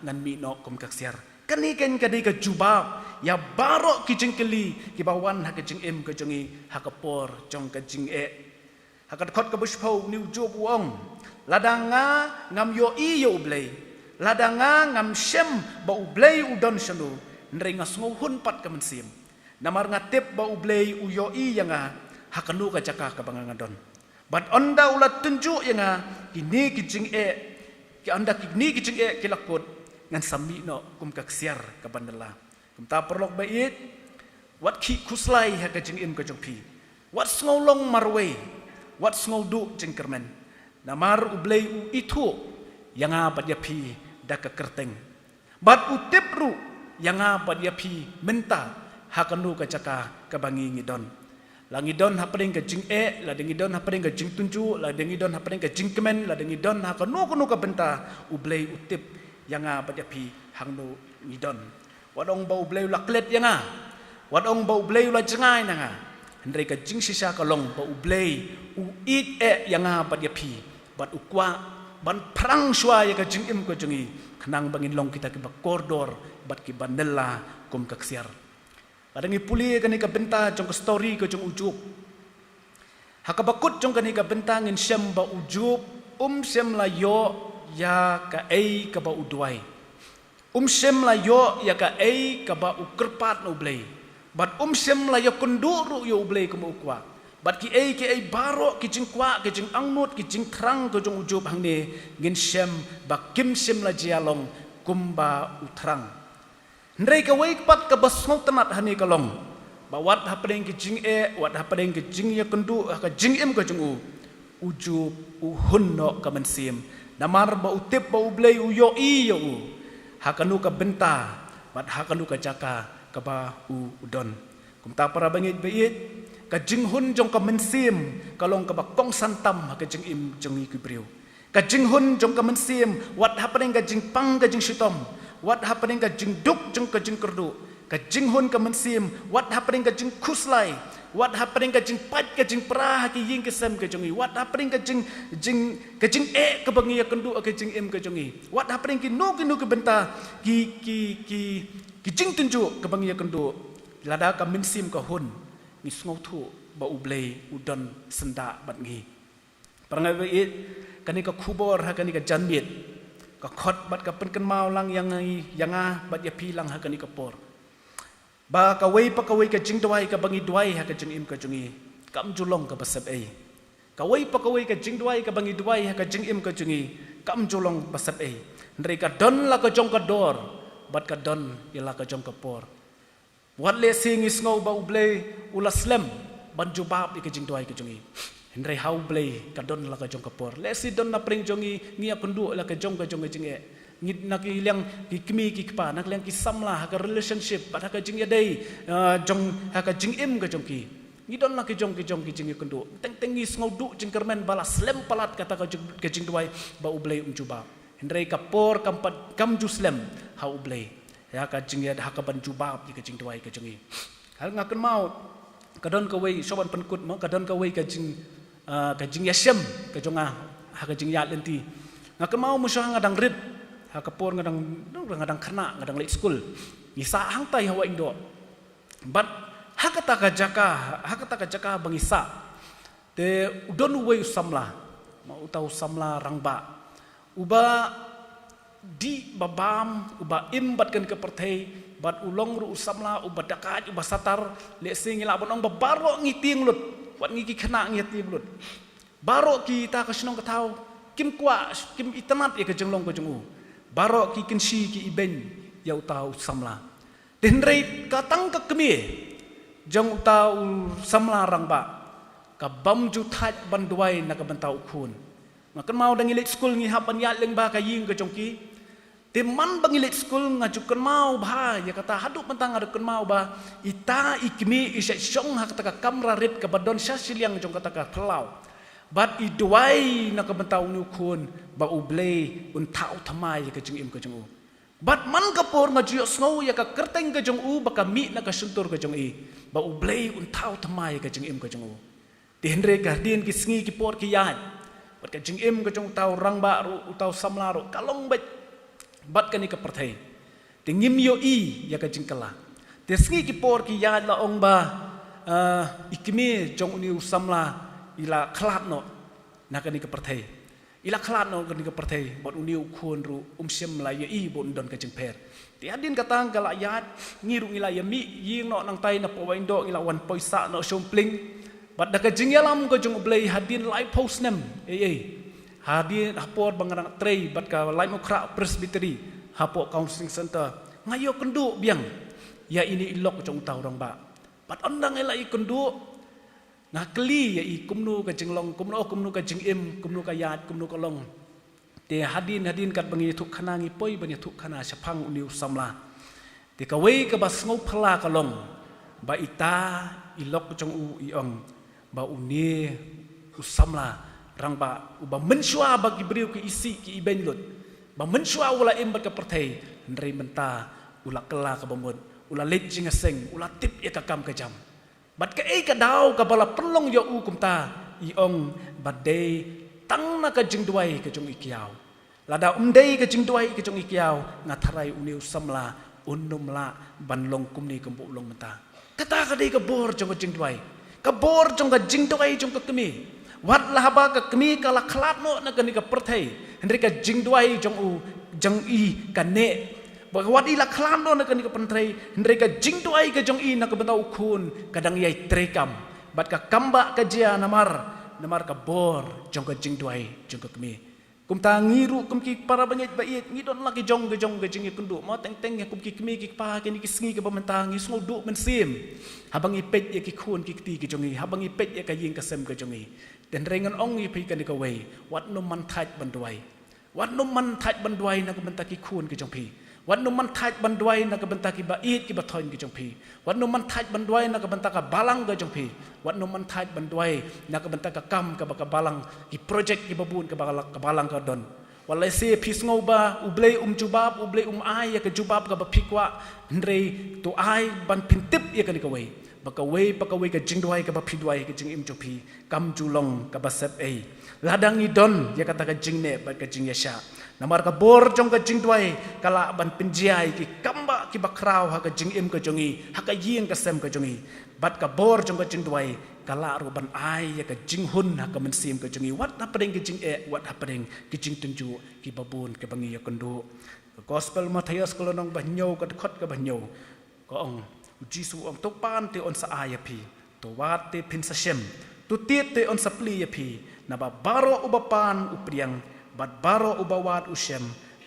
ngan mi no kum kaksiar kani ken kadi ka jubab ya baro ki jengkeli ki bawan ha ka jeng em ka jongi ha ka por jong ka jing ha ka khot ka buspau niu job wong ladanga ngam yo i yo blei ladanga ngam shem ba ublei udon shanu nrei ngasngo hun pat ka mensim namar ngatep ba ublei uyoi yanga hakanu ka jaka ka bangangadon bat onda ulat tunju yanga kini kijing ki anda kini kijing kilakut ngan sami no kum kaksiar ka bandela kum ta perlok bait wat ki kuslai ha ka jing im ka jong pi wat ngolong marwe wat ngoldu jing kermen namar ublei u itu yanga bat yapi dak kerteng bat utip ru yanga bat yapi menta hakanu ka jaka ka bangi ngidon langidon hapring ka jing la dengidon hapring ka jing tunju la dengidon hapring ka jing kemen la dengidon hakanu ka benta ublei utip yanga bat yapi hangnu ngidon wadong bau ublei laklet yanga wadong bau ublei la jengai nanga hendrei ka jing sisa ka long bau ublei u it yanga bat yapi bat ukwa ban perang shwa ya ka jing im ko jungi kenang bangin long kita ke koridor bat ki bandela kum kaksiar adangi puli ka ni ka benta jong ka story ko jong ujub hakabakut jong ka ni ka benta ngin syam ba ujub syam la yo ya ka ka ba udwai syam la yo ya ka ka ba ukerpat no blei bat syam la yo kunduru yo blei kum ukwa bat ki baro ki jing kwa ki jing angnut ki jing trang ko jong ujub hang ne ngin syam ba kim syam la jialong kumba utrang ndrei ka wei pat ka basngau tamat hani kalong ba wat hapeng ki jing wat hapeng ki jing ya kundu ka jing im ka jong ujub hunno ka mensim namar ba utip ba ublei uyo yo hakanu ka benta bat hakanu ka jaka ka ba udon kum ta para bangit bait ka jing hun jong ka mensim kalong ka ba kong santam ka jing im jong ikibriu ka jing hun jong ka mensim wat hapeng ka jing pang ka jing shitom what happening ka jing duk jing ka jing kerdu ka jing hun ka mensim what happening ka jing kuslai what happening ka jing pat ka jing pra ki ying ka sem ka jongi what happening ka jing ka bangi ya kendu ka jing em ka jongi what happening ki no ka benta ki jing tunju ka bangi ya kendu lada ka mensim ka hun ni sngo thu ba ublei udon senda bat ngi parangai bait kani ka khubor ha kani ka janbit ka khot bat ka pen kan mau lang yanga bat ya pilang ha kani kapor ba ka wei ka jing dwai ka bangi dwai ha ka jing im ka jungi kam julong ka basab ka wei ka jing dwai ka bangi dwai ha ka jing im ka jungi kam julong basab ndrei ka don la ka jong ka dor bat ka don ila ka jong ka por wat le sing is ngau ba ublei ula slem ban jubab ka jing dwai ka jungi Hendrai hau blei ka don la ka jong ka por lesi don na pring jongi ngia kundu la ka jong jing ngit nak ilang ki kmi ki kpa nak lang ki samla ha ka relationship pat ha ka jing ya dei jong ha ka jing im ka jong ki ngi don la ki jong ki jing kundu teng tengi ngau du jing kermen bala slem palat kata ka jing duai ba ublei umjuba hendrai ka por kam ju slem ha ublei ya ka jing ya ha ka ban juba ki ka jing duai ka jongi hal ngaken mau ka don ka wei soban penkut mo ka don ka wei ka jing yasem ka jonga ha ka jing ya lenti ngak mau musuh ngadang rit ha ka por ngadang khana ngadang late school isa hang tai hawa indo but ha kata ka jaka bangisa te udon we samla mau tau samla rangba uba di babam uba imbat kan ke perthei bat ulong ru samla uba dakat uba satar le sing la bonong babaro ngiting lut wat ngiki khana ngiti lut baro kita ka snong ka tau kim kwa kim itanat ya ka jenglong ka jengu baro ki kinsi ki iben ya utau samla denrei ka tang ka kemi jong utau samla rangba ka bam ju that banduai na ka bantau khun makan mau dang ilik school ngi hapan ya leng ba ka ying ka jongki teman bangilit school ngajukan mau bah ya kata haduk mentang ngajukan mau bah ita ikmi isya syong hak taka kamra rit ke badon syasil yang jong kata ka pelau bat idwai nak bentau nyukun ba ublei untau thamai ka jing im ka jong u bat man kapor ngaju snow ya ka kerteng ka jong u ba kami nak ka suntur ka jong i ba ublei untau thamai ka jing im ka jong u tihenre gardien ki sngi ki por ki yan bat ka jing im ka jong tau rang ba ru utau samla ru kalong bet bat kani ka perthai tingim yo ya ka jingkala tesngi ki por ki ya la ong ba ikmi jong uni usamla ila khlat no nakani ka perthai ila khalat no kan ka perthei bot uniu khun ru sim la ye I bon don ka jing per ti adin katang kala yat ngiru ila ya mi ying no nang tai na po wain do ila wan poisa no shompling bat da ka jing yalam ko jung blai hadin live post nem hadin hapor bangarang trei bat ka live mokra presbytery hapor counseling center ngayo kendu biang ya ini ilok jong tau rong ba bat ondang ela I kendu ngakli ya I kumnu ka jinglong kumnu ka jingim kumnu ka yat kumnu ka long te hadin kat bangi thuk khana ngi poi bani thuk khana sapang uniu samla te ka wei ka bas ngau phala ka long ba ita ilok jong u iong ba uni usamla rang ba uba menshua ba gibriu ki isi ki iben lut ba menshua ula embat ka perthei ndrei menta ula kela ka bomod ula let jinga seng ula tip ya ka kam ka jam bat ka ka daw ka bala perlong yo u kumta iong badai tang na ka jingduai ka jong ikiaw lada umdei ka jingduai ka jong ikiaw ngatharai uniu samla unnumla banlong kumni kumpu long menta kata ka dei ka bor jong ka jingduai ka bor jong ka jingduai jong ka kemi wat lahaba ka kemi kala khalat no na ka ni ka perthei hendri ka jingduai jong u jang I ka ne Bagawat ila khalam no na kani ka pentrei hendrei ka jingduai ka jong I na ka bentau khun kadang yai trekam bat ka kamba ka jia namar ka bor jong ka jingduai jong ka kemi kumta ngiru kumki para bangit bait ngidon laki jong ka jingi kundu mo teng ya kumki kemi ki pa kini ki sngi ka pamenta ngi sngo du mensim habang ipet ya ki khun ki ti ki jong I habang ipet ya ka ying ka sem ka jong I den rengan ong I pi kani ka wei wat no man thaj banduai wat no man thaj banduai na ka benta ki khun ki jong pi Wan no man thaj banduai na ka benta ki bait ki bathoin ki jong pi wan no man thaj banduai na ka benta ka balang ka jong pi wan no man thaj banduai na ka benta ka kam ka baka balang ki project ki babun ka balang ka don walai se phis ngau ba ublei jubab ublei ai ya ka jubab ka ba phikwa ndrei to ai ban phintip ya ka ni ka wei baka wei ka jingduai ka ba phidwai ka jing im jopi kam julong ka ba sep ei ladang I don ya kata ka jingne ba ka jing yasha namar ka bor jong ka jingduai kala ban pinjiai ki kamba ki bakrau ha ka jing im ka jongi ha ka ying ka sem ka jongi bat ka bor jong ka jingduai kala ru ban ai ya ka jing hun ha ka mensim ka jongi wat happening ki jing wat happening ki jing tunju ki babun ka bangi ya kendu gospel Matius kolonong banyo ka khot ka banyo ko ong Jisu ong to pan te on sa ayapi to wat te pin sa shem to tiet te on sa pli yapi na ba baro ubapan upriang bat baro ubawat ushem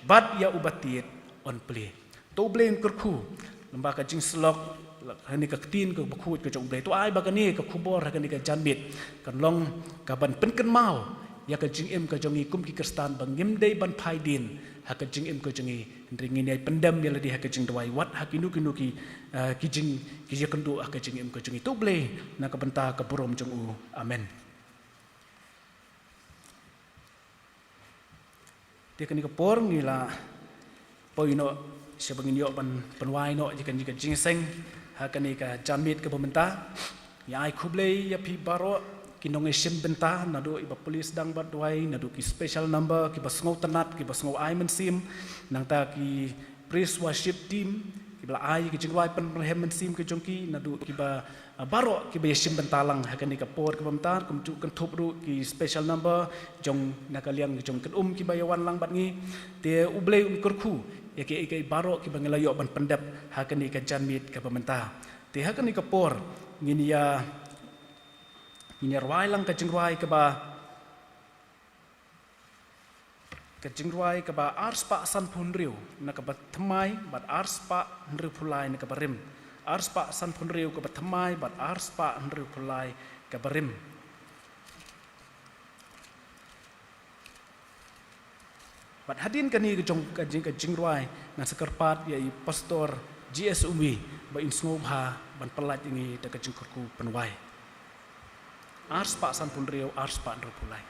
bat ya ubatiet on pli to blain kurku lamba ka jing slok hani ka tin ka bakhut ka jong blai to ai ba ka ni ka khubor ka ni ka janbit kan long ka ban pen kan mau ya ka jing em ka jongi kum ki kristan bangim dei ban phai din ha ka jing em ka jongi ringin ai pendam ya ladi ha ka jing dawai wat ha kinu ki jing ki je kendu ha ka jing em ka jongi to blai na ka benta ka burom jong u amen dia kan ka por ngila poino sebangin yo ban penwai no jikan jing seng ha kan ka jamit ka pementa ya ai khublei ya pi baro kinong sim benta nado iba polis dang badwai nado ki special number ki basngau tanat ki basngau ai mensim nang ta ki praise worship team ki bla ai ki jingwai pen hem mensim ki jongki nado ki ba baro ki ba sim bentalang ha kan ka por ki pementa kum cu kan thop ru ki special number jong nakaliang jong kan ki ba yawan lang bat ngi te ublei kurku ya ki baro ki bangelayo ban pendap ha kan ka janmit ka pementa te ha kan ka por ngini ya ini rawai lang ka jingwai ka ba arspa san punriu na ka ba thamai bat arspa nru phulai na ka barim arspa san punriu ka ba thamai bat arspa nru phulai ka barim bat hadin kani ka jong ka jingwai na sekarpat ya pastor GS Umi ba insngobha ban pelat ini da ka jingkurku penwai ars pak san pun riau ars pak nrupulai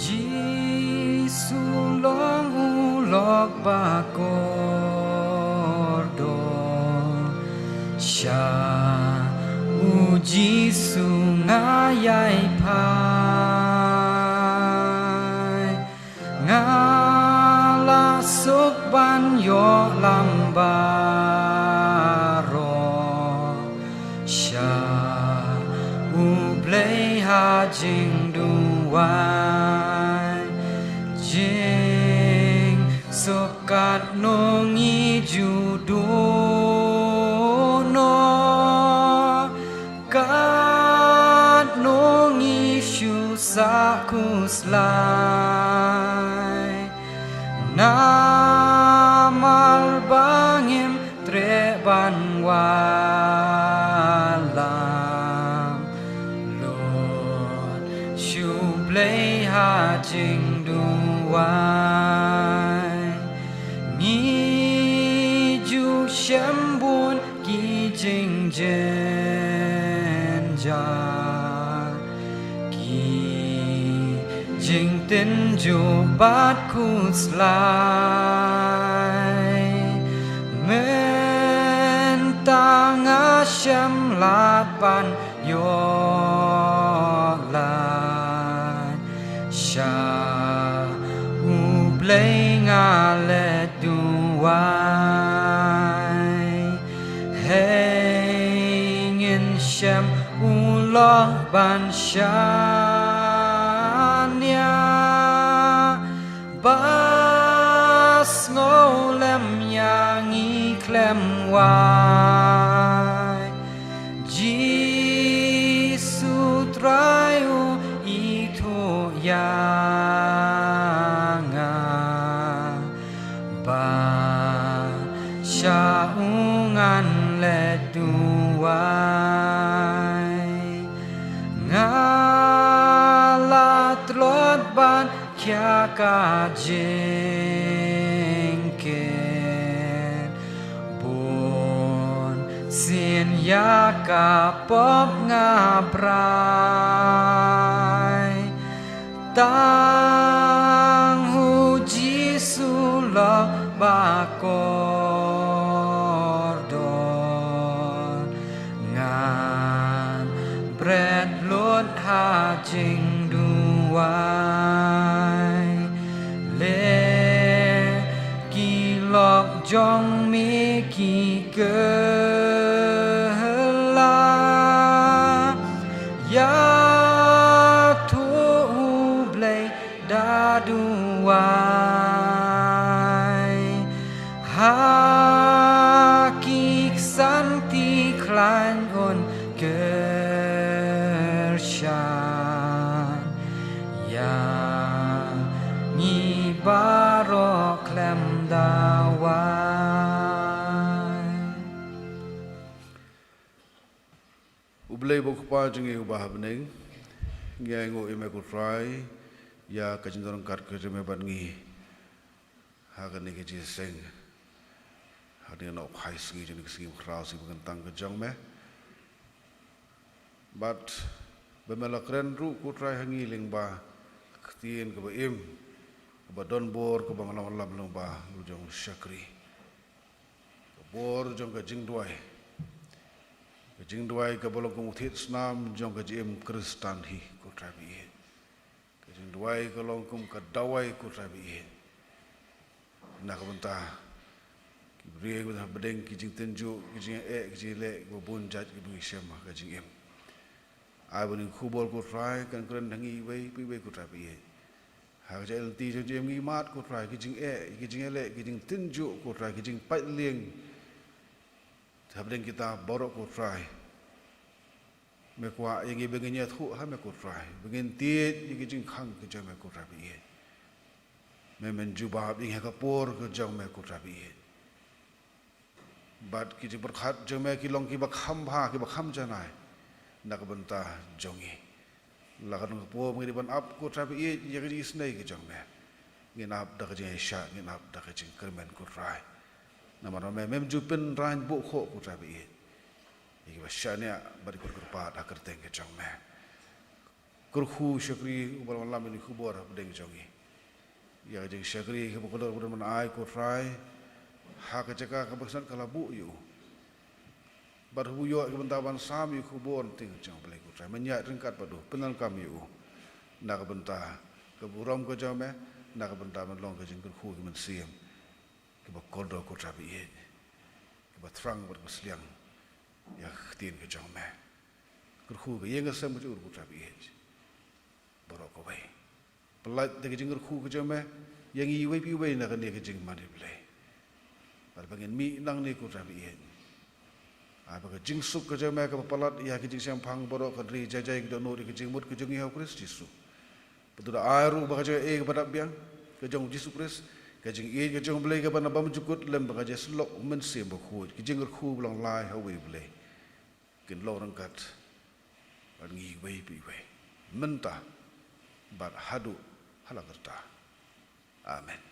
Jisu long ulok bakordo sha uji sungayai pai ngala suk ban yo lamba nongi judo no kat nongi shusaku slai namal bangim treban walam Lord shublei ha jing duai ni ju shambun ki jing jen ja ki jing tin ju bat ku slai men tang a sham lat ban yo la sha u bleng a le du wai hang in sham u lo ban shania bas ngô lem yang i klem wai Jisu trayu itu yang ba syaungan le duai ngala trot ban kya ka jengken bon sin ya ka pop ngabrai tang hu Jisu lo bakordon ngan bret lot ha jing duai le ki lok jong mi ki ke la ya thu blei da duai ha ki santi klan on gershan ya ni barok lem dawai Ublay bukpa jengi ubah bening ngai ngo ime ku try ya kajindorong kat ke jeme bangi hagan ni ke jiseng hadir no khai sgi jenik sgi khrau si bengentang ke jong me but bemelakren ru ku try hangi ling ba ktien ke ba im ke ba don bor ke bang lam lam long ba lu jong syakri ke bor jong ke jing duai Jing duai ke bolong kong uthit snam jong ke jim kristan hi ko trabi he. Ke jing duai ke long kong ke dawai ko trabi he. Nak bentah ki brie ko bedeng ki jing tenju ki jing ki jing le ko bun jat ki bui syam ke jing em. Ai bon khubol ko trai kan kren dangi wei pi wei ko trabi he. Ha ke jel ti jong jim ngi mat ko trai ki jing ki jing le ki jing tenju ko trai ki jing pai lieng Habdeng kita borok ko try. Mekwa yang ibegenya thu ha me ko try. Begen tiet yang jing khang ke jam me ko try bi. Me men juba ding ha ka por ke jam me ko try bi. Bad ki ji berkhat jam me ki long ki ba kham bha ki ba kham janai. Nak bentah jongi. Lakan ko po ngi ban up ko try bi yang ji snai ke jam me. Ngin up da ka jing sha ngin up da ka jing kermen ko try. Nama nama mem jupen ran bu kho ku trabi e iki basanya bari kur pa da kerteng ke jong me kur khu shakri ubal lam ni khubor deng jongi ya jeng shakri ke bukodor budan man ai ku try ha ka jaka ka baksan kala bu yu bar hu yo ke bentaban sam yu khubor ting jong bele ku try menya ringkat padu penal kam yu na ka benta ke buram ke jong me na ka benta man long ke jeng kur khu ke man siem Kiba kodo ko trabi e, kiba trang ber kesliang, ya khtin ke jong me, kerkhu ke yenga sem bujur ko trabi e, borok ko bay, pelat de ke jeng kerkhu ke jong me, yang iwe pi we na ke ne ke jeng mani play, Pada bagian mi nang ni ku rabi iet. Bagi jing suk ke jam ke palat ia ke jing siam pang borok ke dri jajai ke dono ke jing mut ke jing ihau Kristus Yesus. Betul aru bagi jai ke pada biang ke jong Yesus Kristus ke jing iet ke jong belai ke pada bam jukut lem bagi jai selok men sim berkhut ke jing berkhut belang lai hawi belai. Kin lo rangkat ngi wei pi wei. Mentah bat hadu halakerta. Amen.